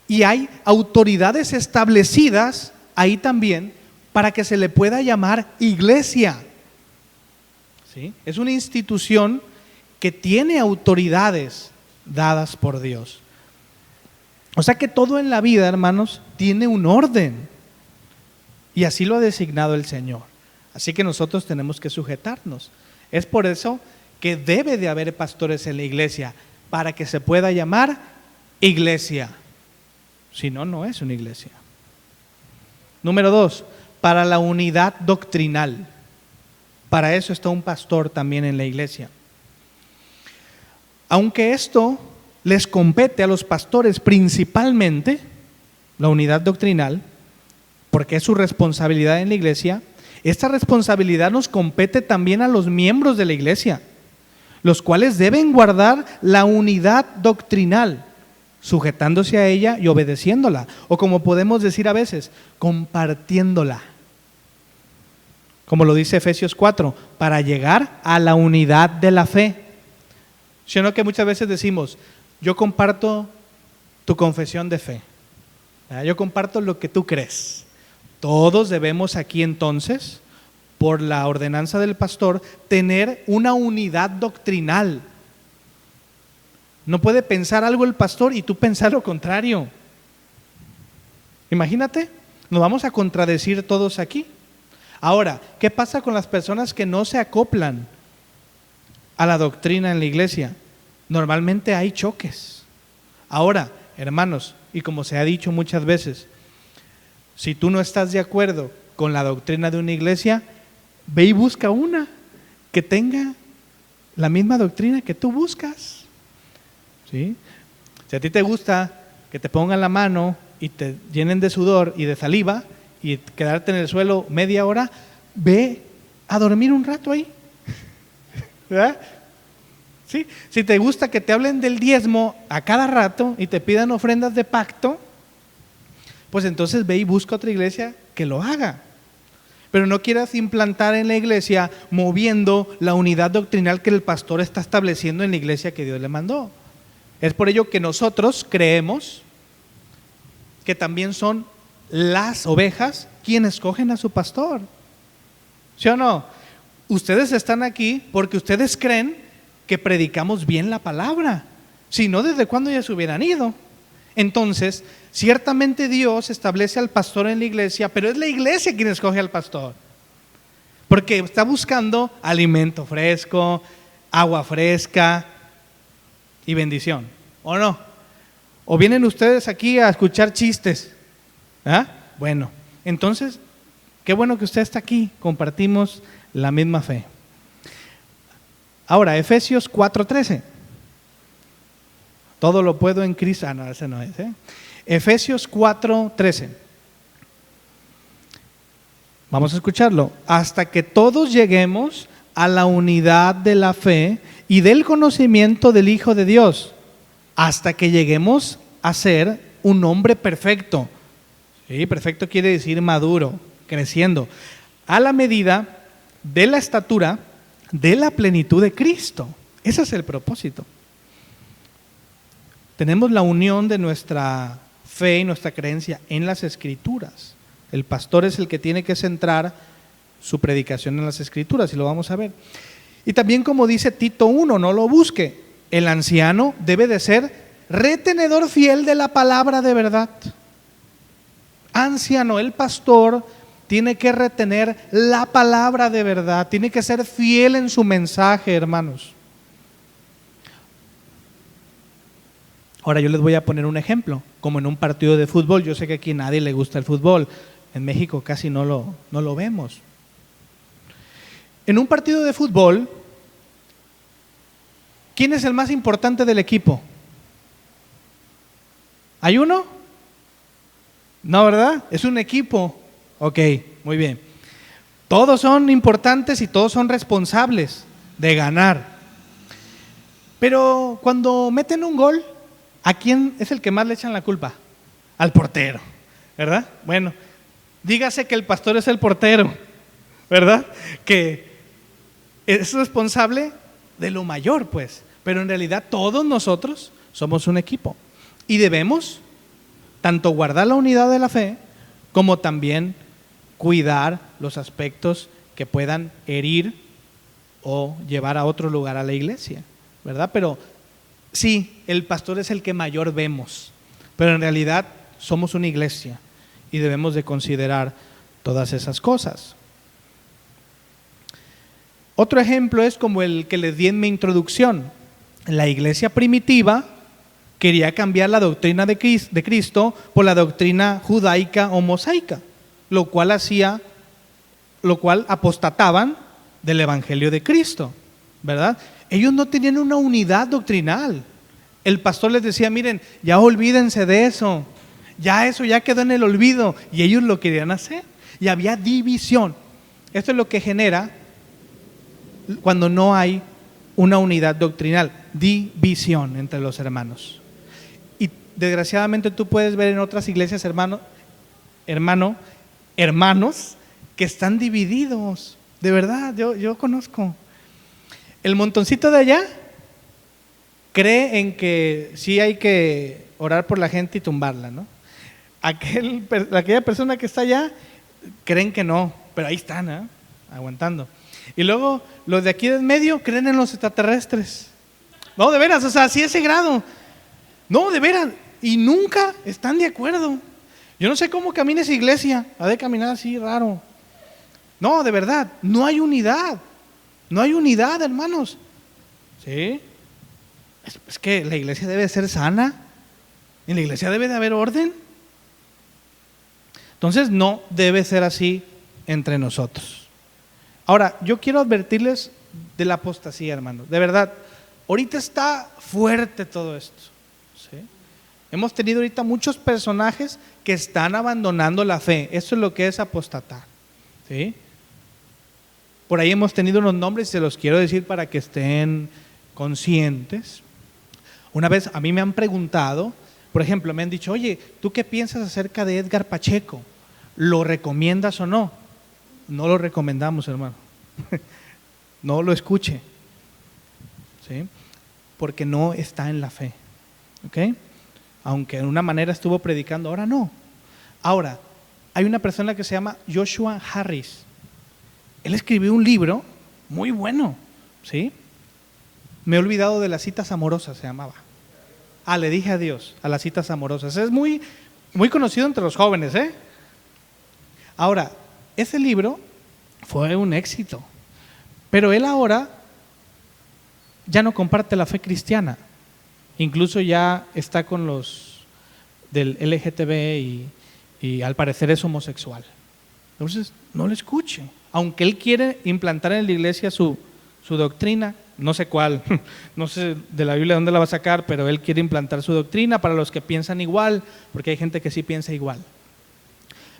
y hay autoridades establecidas ahí también para que se le pueda llamar iglesia. ¿Sí? Es una institución que tiene autoridades dadas por Dios. O sea que todo en la vida, hermanos, tiene un orden, y así lo ha designado el Señor. Así que nosotros tenemos que sujetarnos. Es por eso que debe de haber pastores en la iglesia, para que se pueda llamar iglesia. Si no, no es una iglesia. Número 2, para la unidad doctrinal. Para eso está un pastor también en la iglesia. Aunque esto les compete a los pastores principalmente, la unidad doctrinal, porque es su responsabilidad en la iglesia, esta responsabilidad nos compete también a los miembros de la iglesia, los cuales deben guardar la unidad doctrinal, sujetándose a ella y obedeciéndola, o como podemos decir a veces, compartiéndola. Como lo dice Efesios 4, para llegar a la unidad de la fe. Sino que muchas veces decimos, yo comparto tu confesión de fe, yo comparto lo que tú crees. Todos debemos aquí entonces, por la ordenanza del pastor, tener una unidad doctrinal. No puede pensar algo el pastor y tú pensar lo contrario. Imagínate, nos vamos a contradecir todos aquí. Ahora, ¿qué pasa con las personas que no se acoplan a la doctrina en la iglesia? Normalmente hay choques. Ahora, hermanos, y como se ha dicho muchas veces, si tú no estás de acuerdo con la doctrina de una iglesia, ve y busca una que tenga la misma doctrina que tú buscas. ¿Sí? Si a ti te gusta que te pongan la mano y te llenen de sudor y de saliva y quedarte en el suelo media hora, ve a dormir un rato ahí. ¿Verdad? ¿Sí? Si te gusta que te hablen del diezmo a cada rato y te pidan ofrendas de pacto, pues entonces ve y busca otra iglesia que lo haga. Pero no quieras implantar en la iglesia moviendo la unidad doctrinal que el pastor está estableciendo en la iglesia que Dios le mandó. Es por ello que nosotros creemos que también son las ovejas quienes escogen a su pastor. ¿Sí o no? Ustedes están aquí porque ustedes creen que predicamos bien la palabra. Si no, ¿desde cuándo ya se hubieran ido? Entonces, ciertamente Dios establece al pastor en la iglesia, pero es la iglesia quien escoge al pastor, porque está buscando alimento fresco, agua fresca y bendición, ¿o no? ¿O vienen ustedes aquí a escuchar chistes? ¿Ah? Bueno, entonces, qué bueno que usted está aquí, compartimos la misma fe. Ahora, Efesios 4:13. Todo lo puedo en Cristo. Ah, no, ese no es. Efesios 4:13. Vamos a escucharlo. Hasta que todos lleguemos a la unidad de la fe y del conocimiento del Hijo de Dios, hasta que lleguemos a ser un hombre perfecto. Sí, perfecto quiere decir maduro, creciendo, a la medida de la estatura de la plenitud de Cristo. Ese es el propósito. tenemos la unión de nuestra fe y nuestra creencia en las Escrituras. El pastor es el que tiene que centrar su predicación en las Escrituras, y lo vamos a ver. Y también, como dice Tito 1, no lo busque, el anciano debe de ser retenedor fiel de la palabra de verdad. Anciano, el pastor tiene que retener la palabra de verdad, tiene que ser fiel en su mensaje, hermanos. Ahora yo les voy a poner un ejemplo, como en un partido de fútbol. Yo sé que aquí a nadie le gusta el fútbol, en México casi no lo vemos. En un partido de fútbol, ¿quién es el más importante del equipo? ¿Hay uno? No, ¿verdad? Es un equipo. Ok, muy bien. Todos son importantes y todos son responsables de ganar. Pero cuando meten un gol, ¿a quién es el que más le echan la culpa? Al portero, ¿verdad? Bueno, dígase que el pastor es el portero, ¿verdad? Que es responsable de lo mayor, pues. Pero en realidad todos nosotros somos un equipo y debemos tanto guardar la unidad de la fe como también cuidar los aspectos que puedan herir o llevar a otro lugar a la iglesia, ¿verdad? Pero sí, el pastor es el que mayor vemos, pero en realidad somos una iglesia y debemos de considerar todas esas cosas. Otro ejemplo es como el que les di en mi introducción. La iglesia primitiva quería cambiar la doctrina de Cristo por la doctrina judaica o mosaica, lo cual apostataban del evangelio de Cristo, ¿verdad? Ellos no tenían una unidad doctrinal. El pastor les decía, miren, ya olvídense de eso, ya eso ya quedó en el olvido, y ellos lo querían hacer, y había división. Esto es lo que genera cuando no hay una unidad doctrinal, división entre los hermanos. Y desgraciadamente tú puedes ver en otras iglesias, hermanos que están divididos, de verdad, yo conozco. El montoncito de allá cree en que sí hay que orar por la gente y tumbarla, ¿no? Aquella persona que está allá creen que no, pero ahí están, ¿eh? Aguantando. Y luego los de aquí de en medio creen en los extraterrestres. No, de veras, o sea, así ese grado. No, de veras, y nunca están de acuerdo. Yo no sé cómo camina esa iglesia, ha de caminar así raro. No, de verdad, no hay unidad. No hay unidad, hermanos. ¿Sí? Es que la iglesia debe ser sana. En la iglesia debe de haber orden. Entonces no debe ser así entre nosotros. Ahora, yo quiero advertirles de la apostasía, hermanos. De verdad, ahorita está fuerte todo esto. ¿Sí? Hemos tenido ahorita muchos personajes que están abandonando la fe. Eso es lo que es apostatar. ¿Sí? Por ahí hemos tenido unos nombres y se los quiero decir para que estén conscientes. Una vez a mí me han preguntado, por ejemplo, me han dicho, oye, ¿tú qué piensas acerca de Edgar Pacheco? ¿Lo recomiendas o no? No lo recomendamos, hermano. No lo escuche. ¿Sí? Porque no está en la fe. ¿Ok? Aunque de una manera estuvo predicando, ahora no. Ahora, hay una persona que se llama Joshua Harris. Él escribió un libro muy bueno, ¿sí? Me he olvidado de las citas amorosas, se llamaba. Le dije adiós a las citas amorosas. Es muy, muy conocido entre los jóvenes, ¿eh? Ahora, ese libro fue un éxito, pero él ahora ya no comparte la fe cristiana. Incluso ya está con los del LGTB y al parecer es homosexual. Entonces, no lo escuche. Aunque él quiere implantar en la iglesia su doctrina, no sé cuál, no sé de la Biblia dónde la va a sacar, pero él quiere implantar su doctrina para los que piensan igual, porque hay gente que sí piensa igual.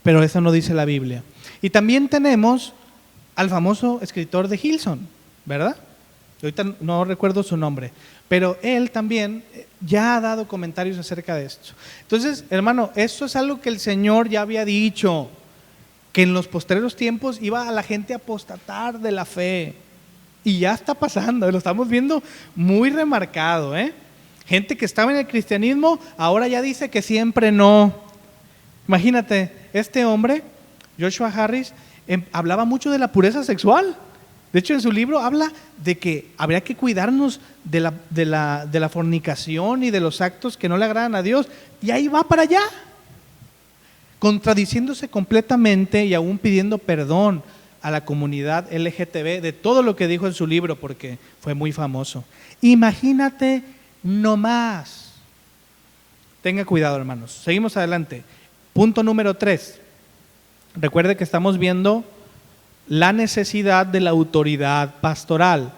Pero eso no dice la Biblia. Y también tenemos al famoso escritor de Hillsong, ¿verdad? Ahorita no recuerdo su nombre, pero él también ya ha dado comentarios acerca de esto. Entonces, hermano, eso es algo que el Señor ya había dicho, que en los posteriores tiempos iba a la gente a apostatar de la fe. Y ya está pasando, lo estamos viendo muy remarcado, ¿eh? Gente que estaba en el cristianismo, ahora ya dice que siempre no. Imagínate, este hombre, Joshua Harris, hablaba mucho de la pureza sexual. De hecho, en su libro habla de que habría que cuidarnos de la fornicación y de los actos que no le agradan a Dios. Y ahí va para allá, contradiciéndose completamente y aún pidiendo perdón a la comunidad LGTB de todo lo que dijo en su libro, porque fue muy famoso. Imagínate nomás. Tenga cuidado, hermanos. Seguimos adelante. Punto número 3. Recuerde que estamos viendo la necesidad de la autoridad pastoral.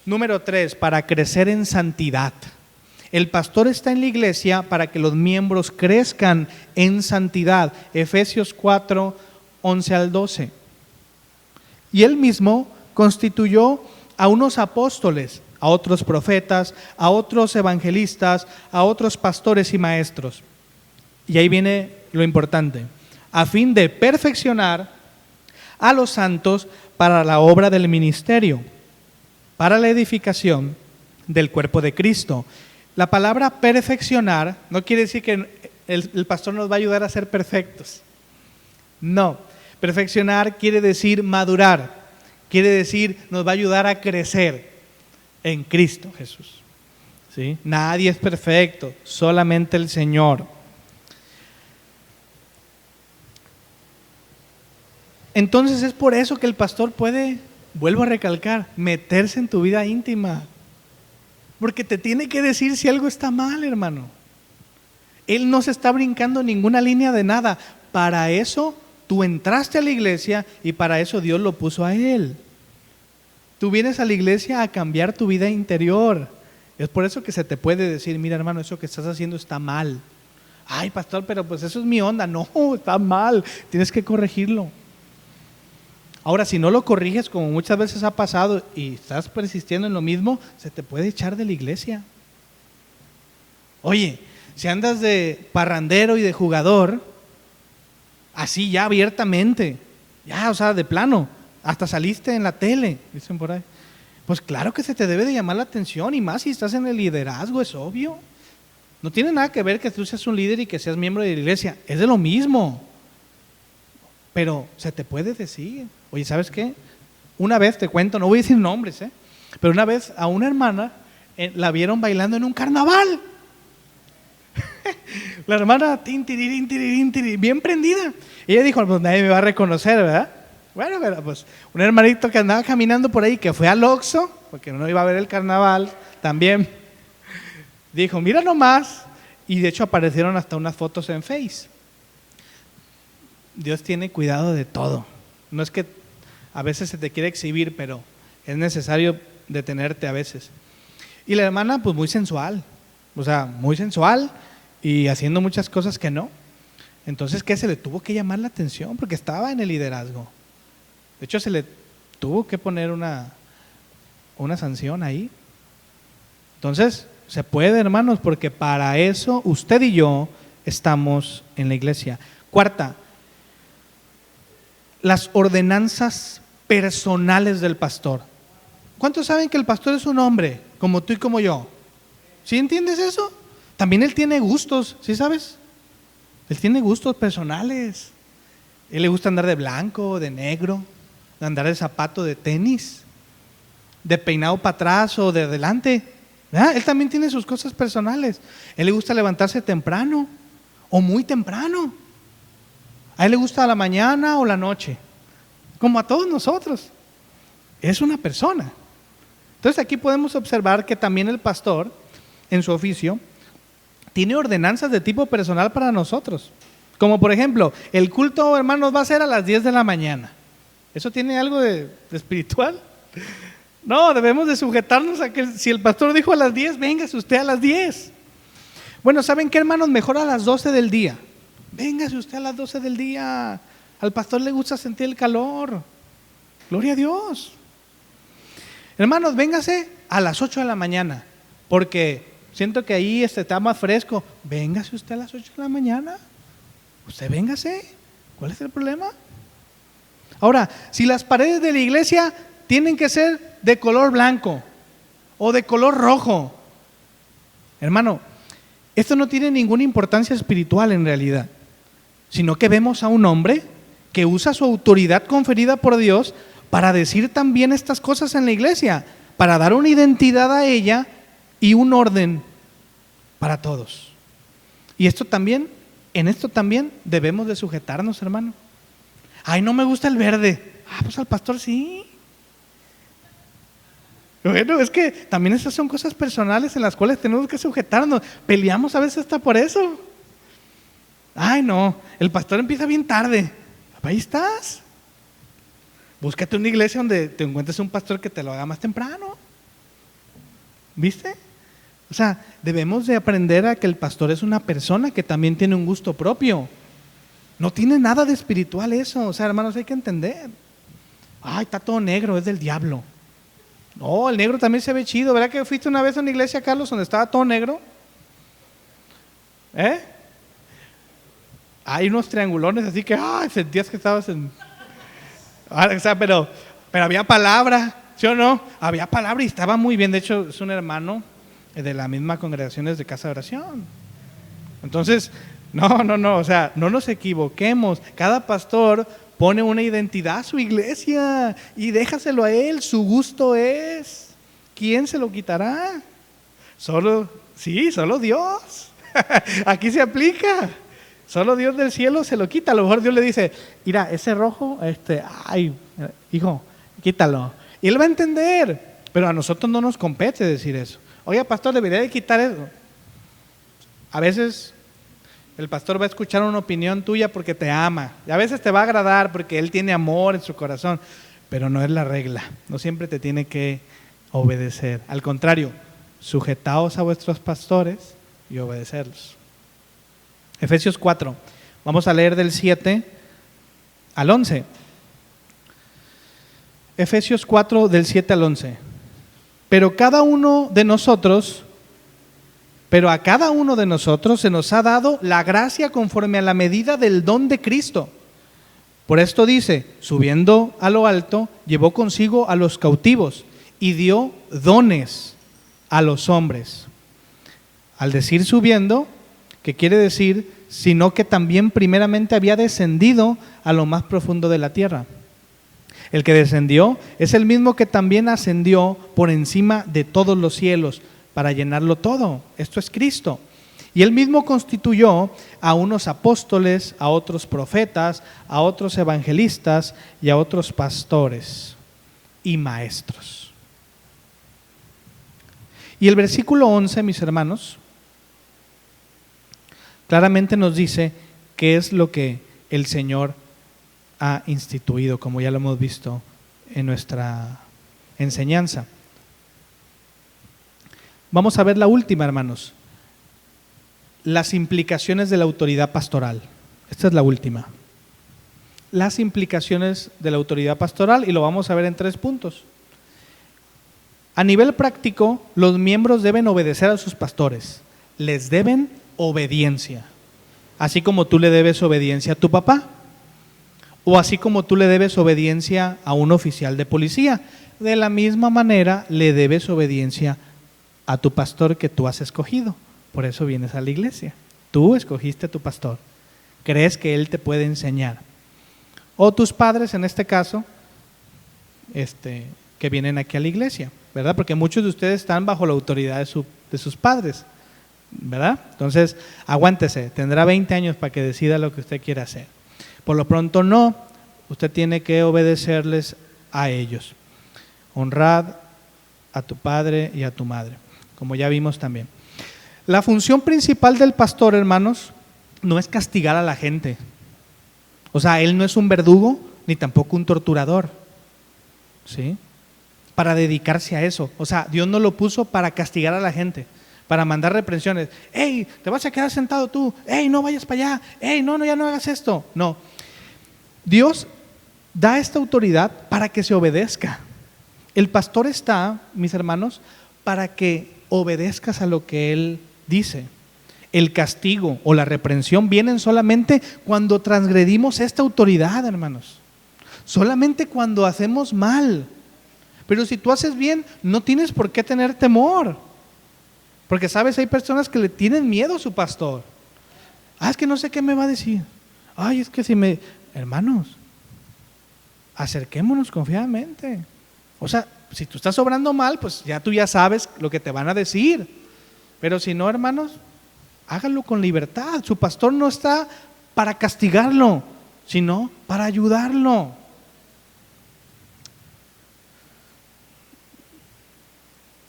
Número 3, para crecer en santidad. El pastor está en la iglesia para que los miembros crezcan en santidad. Efesios 4, 11 al 12. Y él mismo constituyó a unos apóstoles, a otros profetas, a otros evangelistas, a otros pastores y maestros. Y ahí viene lo importante. A fin de perfeccionar a los santos para la obra del ministerio, para la edificación del cuerpo de Cristo. La palabra perfeccionar no quiere decir que el pastor nos va a ayudar a ser perfectos. No, perfeccionar quiere decir madurar, quiere decir nos va a ayudar a crecer en Cristo Jesús. ¿Sí? Nadie es perfecto, solamente el Señor. Entonces es por eso que el pastor puede, vuelvo a recalcar, meterse en tu vida íntima. Porque te tiene que decir si algo está mal, hermano. Él no se está brincando ninguna línea de nada. Para eso tú entraste a la iglesia y para eso Dios lo puso a él. Tú vienes a la iglesia a cambiar tu vida interior. Es por eso que se te puede decir, mira hermano, eso que estás haciendo está mal. Ay, pastor, pero pues eso es mi onda. No, está mal, tienes que corregirlo. Ahora, si no lo corriges, como muchas veces ha pasado y estás persistiendo en lo mismo, se te puede echar de la iglesia. Oye, si andas de parrandero y de jugador, así ya abiertamente, ya, o sea, de plano, hasta saliste en la tele, dicen por ahí. Pues claro que se te debe de llamar la atención, y más si estás en el liderazgo, es obvio. No tiene nada que ver que tú seas un líder y que seas miembro de la iglesia, es de lo mismo. Pero se te puede decir, oye, ¿sabes qué? Una vez, te cuento, no voy a decir nombres, pero una vez a una hermana la vieron bailando en un carnaval. La hermana, bien prendida. Y ella dijo, pues nadie me va a reconocer, ¿verdad? Bueno, pero pues un hermanito que andaba caminando por ahí, que fue al Oxxo, porque no iba a ver el carnaval, también dijo, mira nomás. Y de hecho aparecieron hasta unas fotos en Face. Dios tiene cuidado de todo. No es que a veces se te quiere exhibir, pero es necesario detenerte a veces. Y la hermana, pues muy sensual, o sea, muy sensual y haciendo muchas cosas que no. Entonces, ¿qué? Se le tuvo que llamar la atención porque estaba en el liderazgo. De hecho, se le tuvo que poner una sanción ahí. Entonces, se puede, hermanos, porque para eso usted y yo estamos en la iglesia. Cuarta, las ordenanzas personales del pastor. ¿Cuántos saben que el pastor es un hombre como tú y como yo? ¿Sí entiendes eso? También él tiene gustos, ¿sí sabes? Él tiene gustos personales. Él le gusta andar de blanco, de negro, de andar de zapato, de tenis, de peinado para atrás o de adelante. ¿Verdad? Él también tiene sus cosas personales. Él le gusta levantarse temprano o muy temprano. A él le gusta la mañana o la noche, como a todos nosotros. Es una persona. Entonces aquí podemos observar que también el pastor, en su oficio, tiene ordenanzas de tipo personal para nosotros. Como por ejemplo, el culto, hermanos, va a ser a las 10 de la mañana. ¿Eso tiene algo de espiritual? No, debemos de sujetarnos a que si el pastor dijo a las 10, véngase usted a las 10. Bueno, ¿saben qué, hermanos? Mejor a las 12 del día. Véngase usted a las 12 del día. Al pastor le gusta sentir el calor. Gloria a Dios. Hermanos, véngase a las 8 de la mañana, porque siento que ahí está más fresco. Véngase usted a las 8 de la mañana. Usted véngase. ¿Cuál es el problema? Ahora, si las paredes de la iglesia tienen que ser de color blanco o de color rojo, Hermano, esto no tiene ninguna importancia espiritual en realidad, sino que vemos a un hombre que usa su autoridad conferida por Dios para decir también estas cosas en la iglesia, para dar una identidad a ella y un orden para todos. Y esto también, en esto también debemos de sujetarnos, hermano. Ay, no me gusta el verde. Pues al pastor sí. Bueno, es que también esas son cosas personales en las cuales tenemos que sujetarnos. Peleamos a veces hasta por eso. Ay, no, el pastor empieza bien tarde. Ahí estás. Búscate una iglesia donde te encuentres un pastor que te lo haga más temprano. ¿Viste? O sea, debemos de aprender a que el pastor es una persona que también tiene un gusto propio. No tiene nada de espiritual eso. O sea, hermanos, hay que entender. Ay, está todo negro, es del diablo. No, el negro también se ve chido. ¿Verdad que fuiste una vez a una iglesia, Carlos, donde estaba todo negro? Hay unos triangulones así que sentías que estabas en... O sea, pero había palabra, ¿sí o no? Había palabra y estaba muy bien. De hecho, es un hermano de la misma congregación de Casa de Oración. Entonces, no, o sea, no nos equivoquemos. Cada pastor pone una identidad a su iglesia y déjaselo a él, su gusto es. ¿Quién se lo quitará? Solo Dios. Aquí se aplica. Solo Dios del cielo se lo quita. A lo mejor Dios le dice, mira, ese rojo, hijo, quítalo. Y él va a entender, pero a nosotros no nos compete decir eso. Oiga, pastor, debería de quitar eso. A veces el pastor va a escuchar una opinión tuya porque te ama. Y a veces te va a agradar porque él tiene amor en su corazón. Pero no es la regla. No siempre te tiene que obedecer. Al contrario, sujetaos a vuestros pastores y obedecerlos. Efesios 4. Vamos a leer del 7 al 11. Efesios 4 del 7 al 11. Pero a cada uno de nosotros se nos ha dado la gracia conforme a la medida del don de Cristo. Por esto dice, subiendo a lo alto, llevó consigo a los cautivos y dio dones a los hombres. Al decir subiendo, ¿qué quiere decir? Sino que también primeramente había descendido a lo más profundo de la tierra. El que descendió es el mismo que también ascendió por encima de todos los cielos para llenarlo todo. Esto es Cristo. Y él mismo constituyó a unos apóstoles, a otros profetas, a otros evangelistas y a otros pastores y maestros. Y el versículo 11, mis hermanos, claramente nos dice qué es lo que el Señor ha instituido, como ya lo hemos visto en nuestra enseñanza. Vamos a ver la última, hermanos. Las implicaciones de la autoridad pastoral. Esta es la última. Las implicaciones de la autoridad pastoral, y lo vamos a ver en 3 puntos. A nivel práctico, los miembros deben obedecer a sus pastores. Les deben obediencia. Así como tú le debes obediencia a tu papá. O así como tú le debes obediencia a un oficial de policía. De la misma manera le debes obediencia a tu pastor que tú has escogido. Por eso vienes a la iglesia. Tú escogiste a tu pastor. Crees que él te puede enseñar. O tus padres, en este caso, que vienen aquí a la iglesia, ¿verdad? Porque muchos de ustedes están bajo la autoridad de sus padres, ¿verdad? Entonces, aguántese. Tendrá 20 años para que decida lo que usted quiera hacer. Por lo pronto no. Usted tiene que obedecerles a ellos. Honrad a tu padre y a tu madre, como ya vimos también. La función principal del pastor, hermanos, no es castigar a la gente. O sea, él no es un verdugo ni tampoco un torturador, ¿sí? Para dedicarse a eso. O sea, Dios no lo puso para castigar a la gente, para mandar reprensiones. ¡Ey, te vas a quedar sentado tú! ¡Ey, no vayas para allá! ¡Ey, no, ya no hagas esto! No. Dios da esta autoridad para que se obedezca. El pastor está, mis hermanos, para que obedezcas a lo que Él dice. El castigo o la reprensión vienen solamente cuando transgredimos esta autoridad, hermanos. Solamente cuando hacemos mal. Pero si tú haces bien, no tienes por qué tener temor. Porque, ¿sabes? Hay personas que le tienen miedo a su pastor. Es que no sé qué me va a decir. Es que si me... Hermanos, acerquémonos confiadamente. O sea, si tú estás obrando mal, pues tú ya sabes lo que te van a decir. Pero si no, hermanos, háganlo con libertad. Su pastor no está para castigarlo, sino para ayudarlo.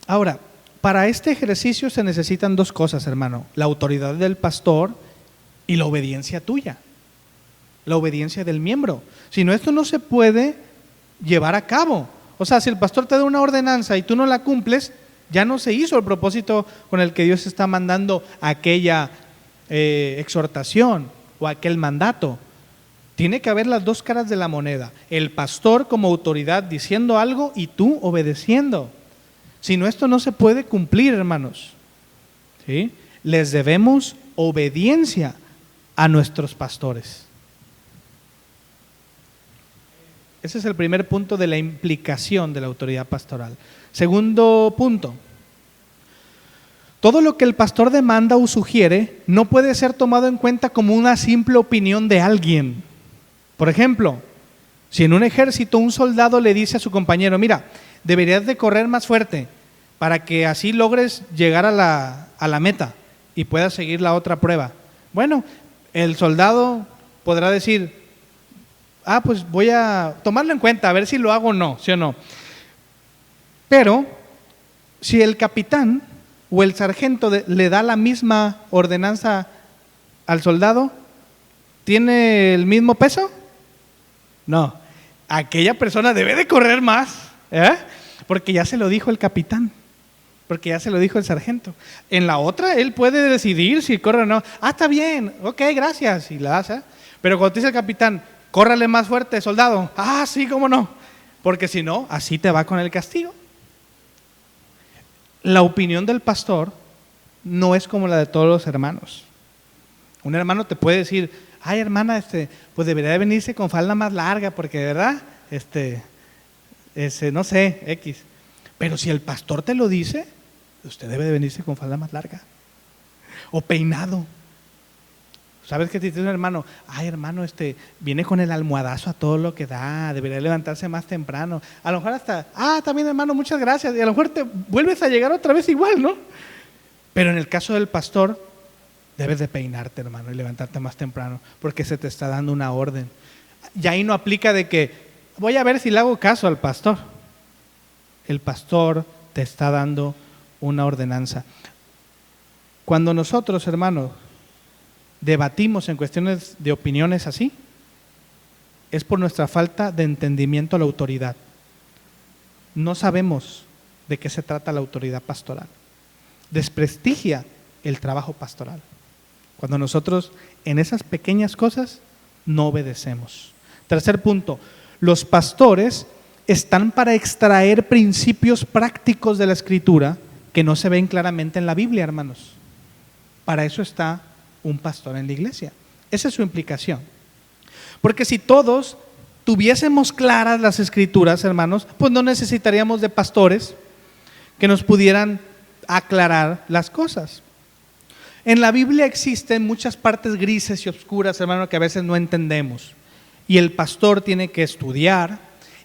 Ahora, para este ejercicio se necesitan dos cosas, hermano: la autoridad del pastor y la obediencia tuya, la obediencia del miembro. Si no, esto no se puede llevar a cabo. O sea, si el pastor te da una ordenanza y tú no la cumples, ya no se hizo el propósito con el que Dios está mandando aquella exhortación o aquel mandato. Tiene que haber las dos caras de la moneda: el pastor como autoridad diciendo algo y tú obedeciendo. Si no, esto no se puede cumplir, hermanos. ¿Sí? Les debemos obediencia a nuestros pastores. Ese es el primer punto de la implicación de la autoridad pastoral. Segundo punto: todo lo que el pastor demanda o sugiere no puede ser tomado en cuenta como una simple opinión de alguien. Por ejemplo, si en un ejército un soldado le dice a su compañero: mira, deberías de correr más fuerte para que así logres llegar a la meta y puedas seguir la otra prueba. Bueno, el soldado podrá decir: pues voy a tomarlo en cuenta, a ver si lo hago o no, ¿sí o no? Pero si el capitán o el sargento le da la misma ordenanza al soldado, ¿tiene el mismo peso? No, aquella persona debe de correr más, porque ya se lo dijo el capitán, porque ya se lo dijo el sargento. En la otra, él puede decidir si corre o no. Está bien, ok, gracias, y la hace. Pero cuando te dice el capitán: córrale más fuerte, soldado. Sí, cómo no, porque si no, así te va con el castigo. La opinión del pastor no es como la de todos los hermanos. Un hermano te puede decir: hermana, pues debería de venirse con falda más larga, porque de verdad, no sé, X. Pero si el pastor te lo dice, usted debe de venirse con falda más larga o peinado. ¿Sabes qué te dice un hermano? Hermano, viene con el almohadazo a todo lo que da, debería levantarse más temprano. A lo mejor hasta, también, hermano, muchas gracias. Y a lo mejor te vuelves a llegar otra vez igual, ¿no? Pero en el caso del pastor, debes de peinarte, hermano, y levantarte más temprano, porque se te está dando una orden. Y ahí no aplica de que voy a ver si le hago caso al pastor. El pastor te está dando una ordenanza. Cuando nosotros, hermanos, debatimos en cuestiones de opiniones así, es por nuestra falta de entendimiento a la autoridad. No sabemos de qué se trata la autoridad pastoral. Desprestigia el trabajo pastoral cuando nosotros en esas pequeñas cosas no obedecemos. Tercer punto: los pastores están para extraer principios prácticos de la Escritura que no se ven claramente en la Biblia, hermanos. Para eso está un pastor en la iglesia. Esa es su implicación. Porque si todos tuviésemos claras las Escrituras, hermanos, pues no necesitaríamos de pastores que nos pudieran aclarar las cosas. En la Biblia existen muchas partes grises y oscuras, hermano, que a veces no entendemos. Y el pastor tiene que estudiar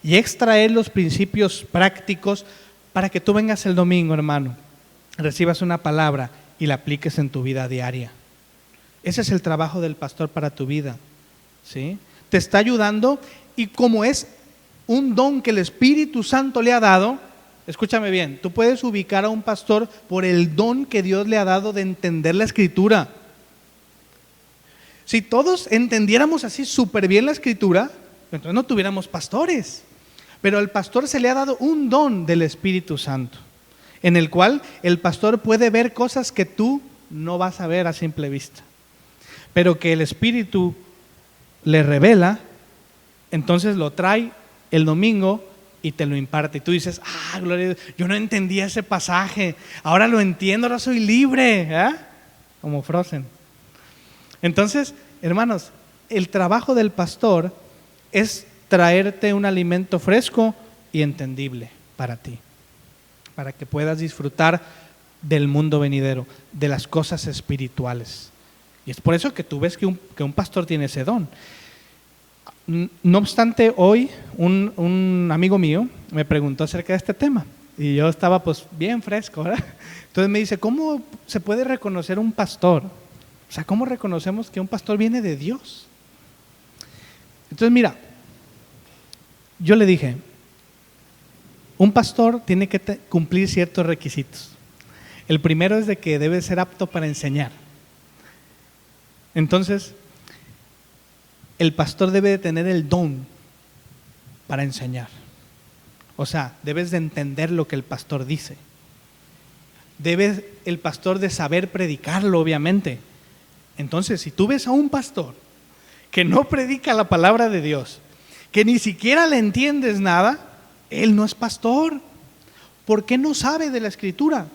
y extraer los principios prácticos para que tú vengas el domingo, hermano, recibas una palabra y la apliques en tu vida diaria. Ese es el trabajo del pastor para tu vida, ¿sí? Te está ayudando, y como es un don que el Espíritu Santo le ha dado, escúchame bien, tú puedes ubicar a un pastor por el don que Dios le ha dado de entender la Escritura. Si todos entendiéramos así súper bien la Escritura, entonces no tuviéramos pastores. Pero al pastor se le ha dado un don del Espíritu Santo, en el cual el pastor puede ver cosas que tú no vas a ver a simple vista, pero que el Espíritu le revela. Entonces lo trae el domingo y te lo imparte. Y tú dices: gloria a Dios, yo no entendía ese pasaje, ahora lo entiendo, ahora soy libre, como Frozen. Entonces, hermanos, el trabajo del pastor es traerte un alimento fresco y entendible para ti, para que puedas disfrutar del mundo venidero, de las cosas espirituales. Y es por eso que tú ves que un pastor tiene ese don. No obstante, hoy un amigo mío me preguntó acerca de este tema y yo estaba pues bien fresco, ¿verdad? Entonces me dice, ¿cómo se puede reconocer un pastor? O sea, ¿cómo reconocemos que un pastor viene de Dios? Entonces mira, yo le dije, un pastor tiene que cumplir ciertos requisitos. El primero es de que debe ser apto para enseñar. Entonces, el pastor debe de tener el don para enseñar. O sea, debes de entender lo que el pastor dice. Debe el pastor de saber predicarlo, obviamente. Entonces, si tú ves a un pastor que no predica la palabra de Dios, que ni siquiera le entiendes nada, él no es pastor. ¿Por qué no sabe de la Escritura?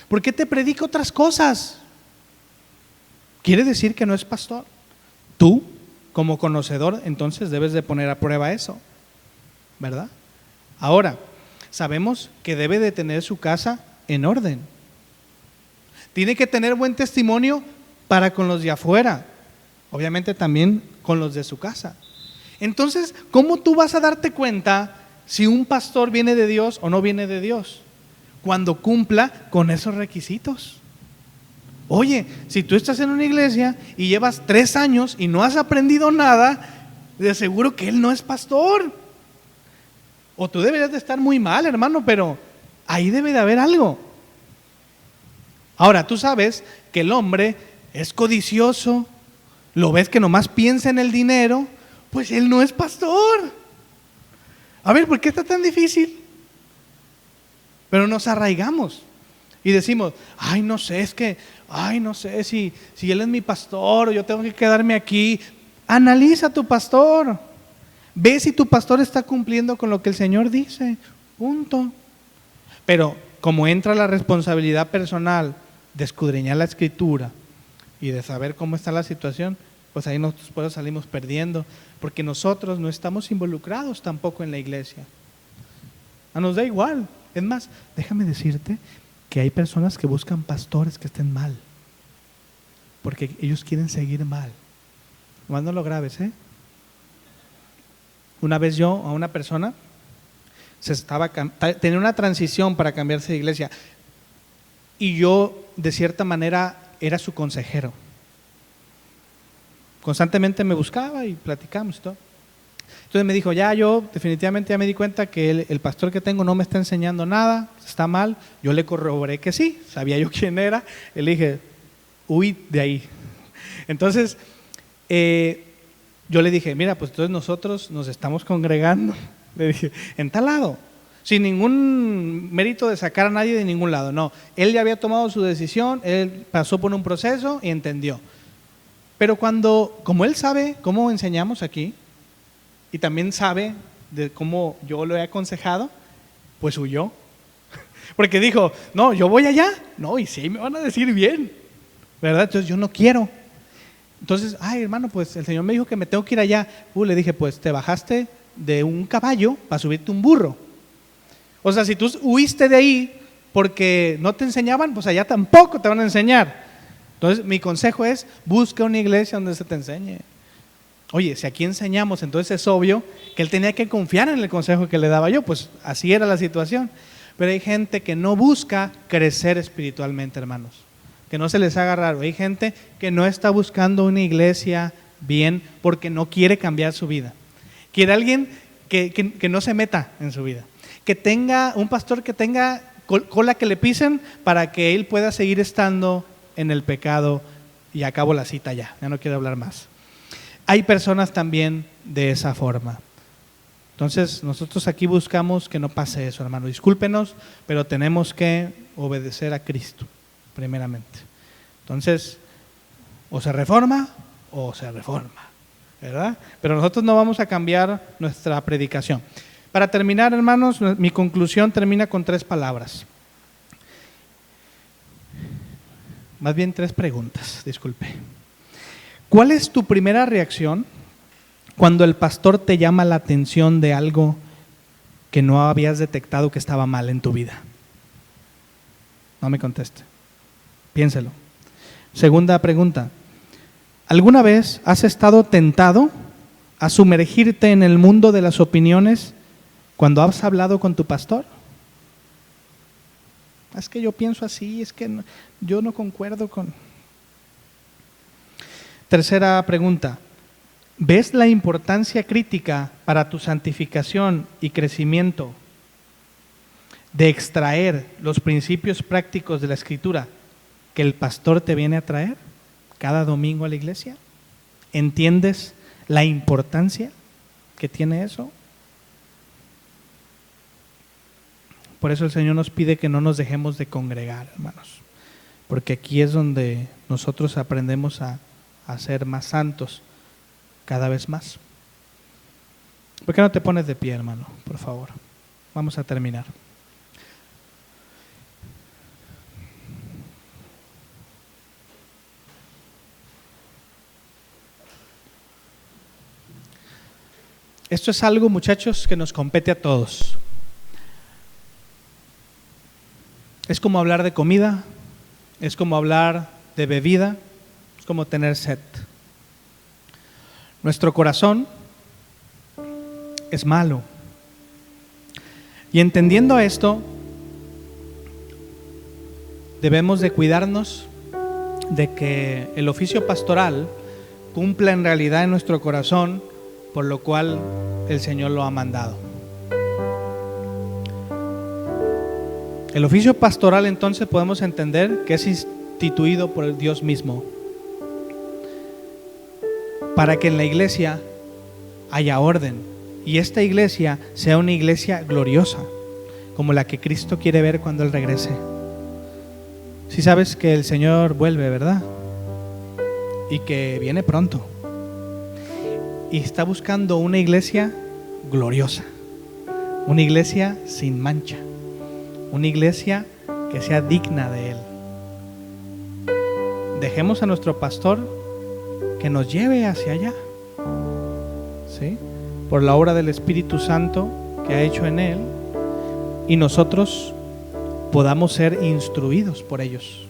¿Por qué te predica otras cosas? Quiere decir que no es pastor. Tú, como conocedor, entonces debes de poner a prueba eso, ¿verdad? Ahora, sabemos que debe de tener su casa en orden. Tiene que tener buen testimonio para con los de afuera, obviamente también con los de su casa. Entonces, ¿cómo tú vas a darte cuenta si un pastor viene de Dios o no viene de Dios? Cuando cumpla con esos requisitos. Oye, si tú estás en una iglesia y llevas 3 años y no has aprendido nada, de seguro que él no es pastor. O tú deberías de estar muy mal, hermano, pero ahí debe de haber algo. Ahora, tú sabes que el hombre es codicioso, lo ves que nomás piensa en el dinero, pues él no es pastor. A ver, ¿por qué está tan difícil? Pero nos arraigamos y decimos, ay, no sé, no sé si él es mi pastor o yo tengo que quedarme aquí. Analiza a tu pastor. Ve si tu pastor está cumpliendo con lo que el Señor dice. Punto. Pero como entra la responsabilidad personal de escudriñar la Escritura y de saber cómo está la situación, pues ahí nosotros por eso salimos perdiendo, porque nosotros no estamos involucrados tampoco en la iglesia. Nos da igual. Es más, déjame decirte que hay personas que buscan pastores que estén mal, porque ellos quieren seguir mal. Nomás no lo grabes, ¿eh? Una vez yo a una persona tenía una transición para cambiarse de iglesia y yo de cierta manera era su consejero. Constantemente me buscaba y platicamos y todo. Entonces me dijo, yo definitivamente ya me di cuenta que el pastor que tengo no me está enseñando nada, está mal. Yo le corroboré que sí, sabía yo quién era. Y le dije, huí de ahí. Entonces, yo le dije, mira, pues entonces nosotros nos estamos congregando, le dije, en tal lado, sin ningún mérito de sacar a nadie de ningún lado. No, él ya había tomado su decisión, él pasó por un proceso y entendió. Pero como él sabe cómo enseñamos aquí, y también sabe de cómo yo lo he aconsejado, pues huyó. Porque dijo, no, yo voy allá. No, y sí, me van a decir bien, ¿verdad? Entonces yo no quiero. Entonces, hermano, pues el Señor me dijo que me tengo que ir allá. Le dije, pues te bajaste de un caballo para subirte un burro. O sea, si tú huiste de ahí porque no te enseñaban, pues allá tampoco te van a enseñar. Entonces, mi consejo es, busca una iglesia donde se te enseñe. Oye, si aquí enseñamos, entonces es obvio que él tenía que confiar en el consejo que le daba yo, pues así era la situación. Pero hay gente que no busca crecer espiritualmente, hermanos, que no se les haga raro. Hay gente que no está buscando una iglesia bien porque no quiere cambiar su vida. Quiere alguien que no se meta en su vida, que tenga un pastor que tenga cola que le pisen para que él pueda seguir estando en el pecado. Y acabo la cita ya no quiero hablar más. Hay personas también de esa forma. Entonces, nosotros aquí buscamos que no pase eso, hermano. Discúlpenos, pero tenemos que obedecer a Cristo, primeramente. Entonces, o se reforma, ¿verdad? Pero nosotros no vamos a cambiar nuestra predicación. Para terminar, hermanos, mi conclusión termina con 3 palabras. Más bien 3 preguntas, disculpe. ¿Cuál es tu primera reacción cuando el pastor te llama la atención de algo que no habías detectado que estaba mal en tu vida? No me conteste. Piénselo. Segunda pregunta. ¿Alguna vez has estado tentado a sumergirte en el mundo de las opiniones cuando has hablado con tu pastor? Es que yo pienso así, es que yo no concuerdo con... Tercera pregunta. ¿Ves la importancia crítica para tu santificación y crecimiento de extraer los principios prácticos de la Escritura que el pastor te viene a traer cada domingo a la iglesia? ¿Entiendes la importancia que tiene eso? Por eso el Señor nos pide que no nos dejemos de congregar, hermanos, porque aquí es donde nosotros aprendemos a ser más santos cada vez más. ¿Por qué no te pones de pie, hermano? Por favor. Vamos a terminar. Esto es algo, muchachos, que nos compete a todos. Es como hablar de comida, es como hablar de bebida, es como tener sed. Nuestro corazón es malo. Y entendiendo esto, debemos de cuidarnos de que el oficio pastoral cumpla en realidad en nuestro corazón, por lo cual el Señor lo ha mandado. El oficio pastoral, entonces, podemos entender que es instituido por el Dios mismo para que en la iglesia haya orden y esta iglesia sea una iglesia gloriosa, como la que Cristo quiere ver cuando Él regrese. Si sabes que el Señor vuelve, ¿verdad? Y que viene pronto. Y está buscando una iglesia gloriosa, una iglesia sin mancha, una iglesia que sea digna de Él. Dejemos a nuestro pastor que nos lleve hacia allá, ¿sí? Por la obra del Espíritu Santo que ha hecho en Él, y nosotros podamos ser instruidos por ellos.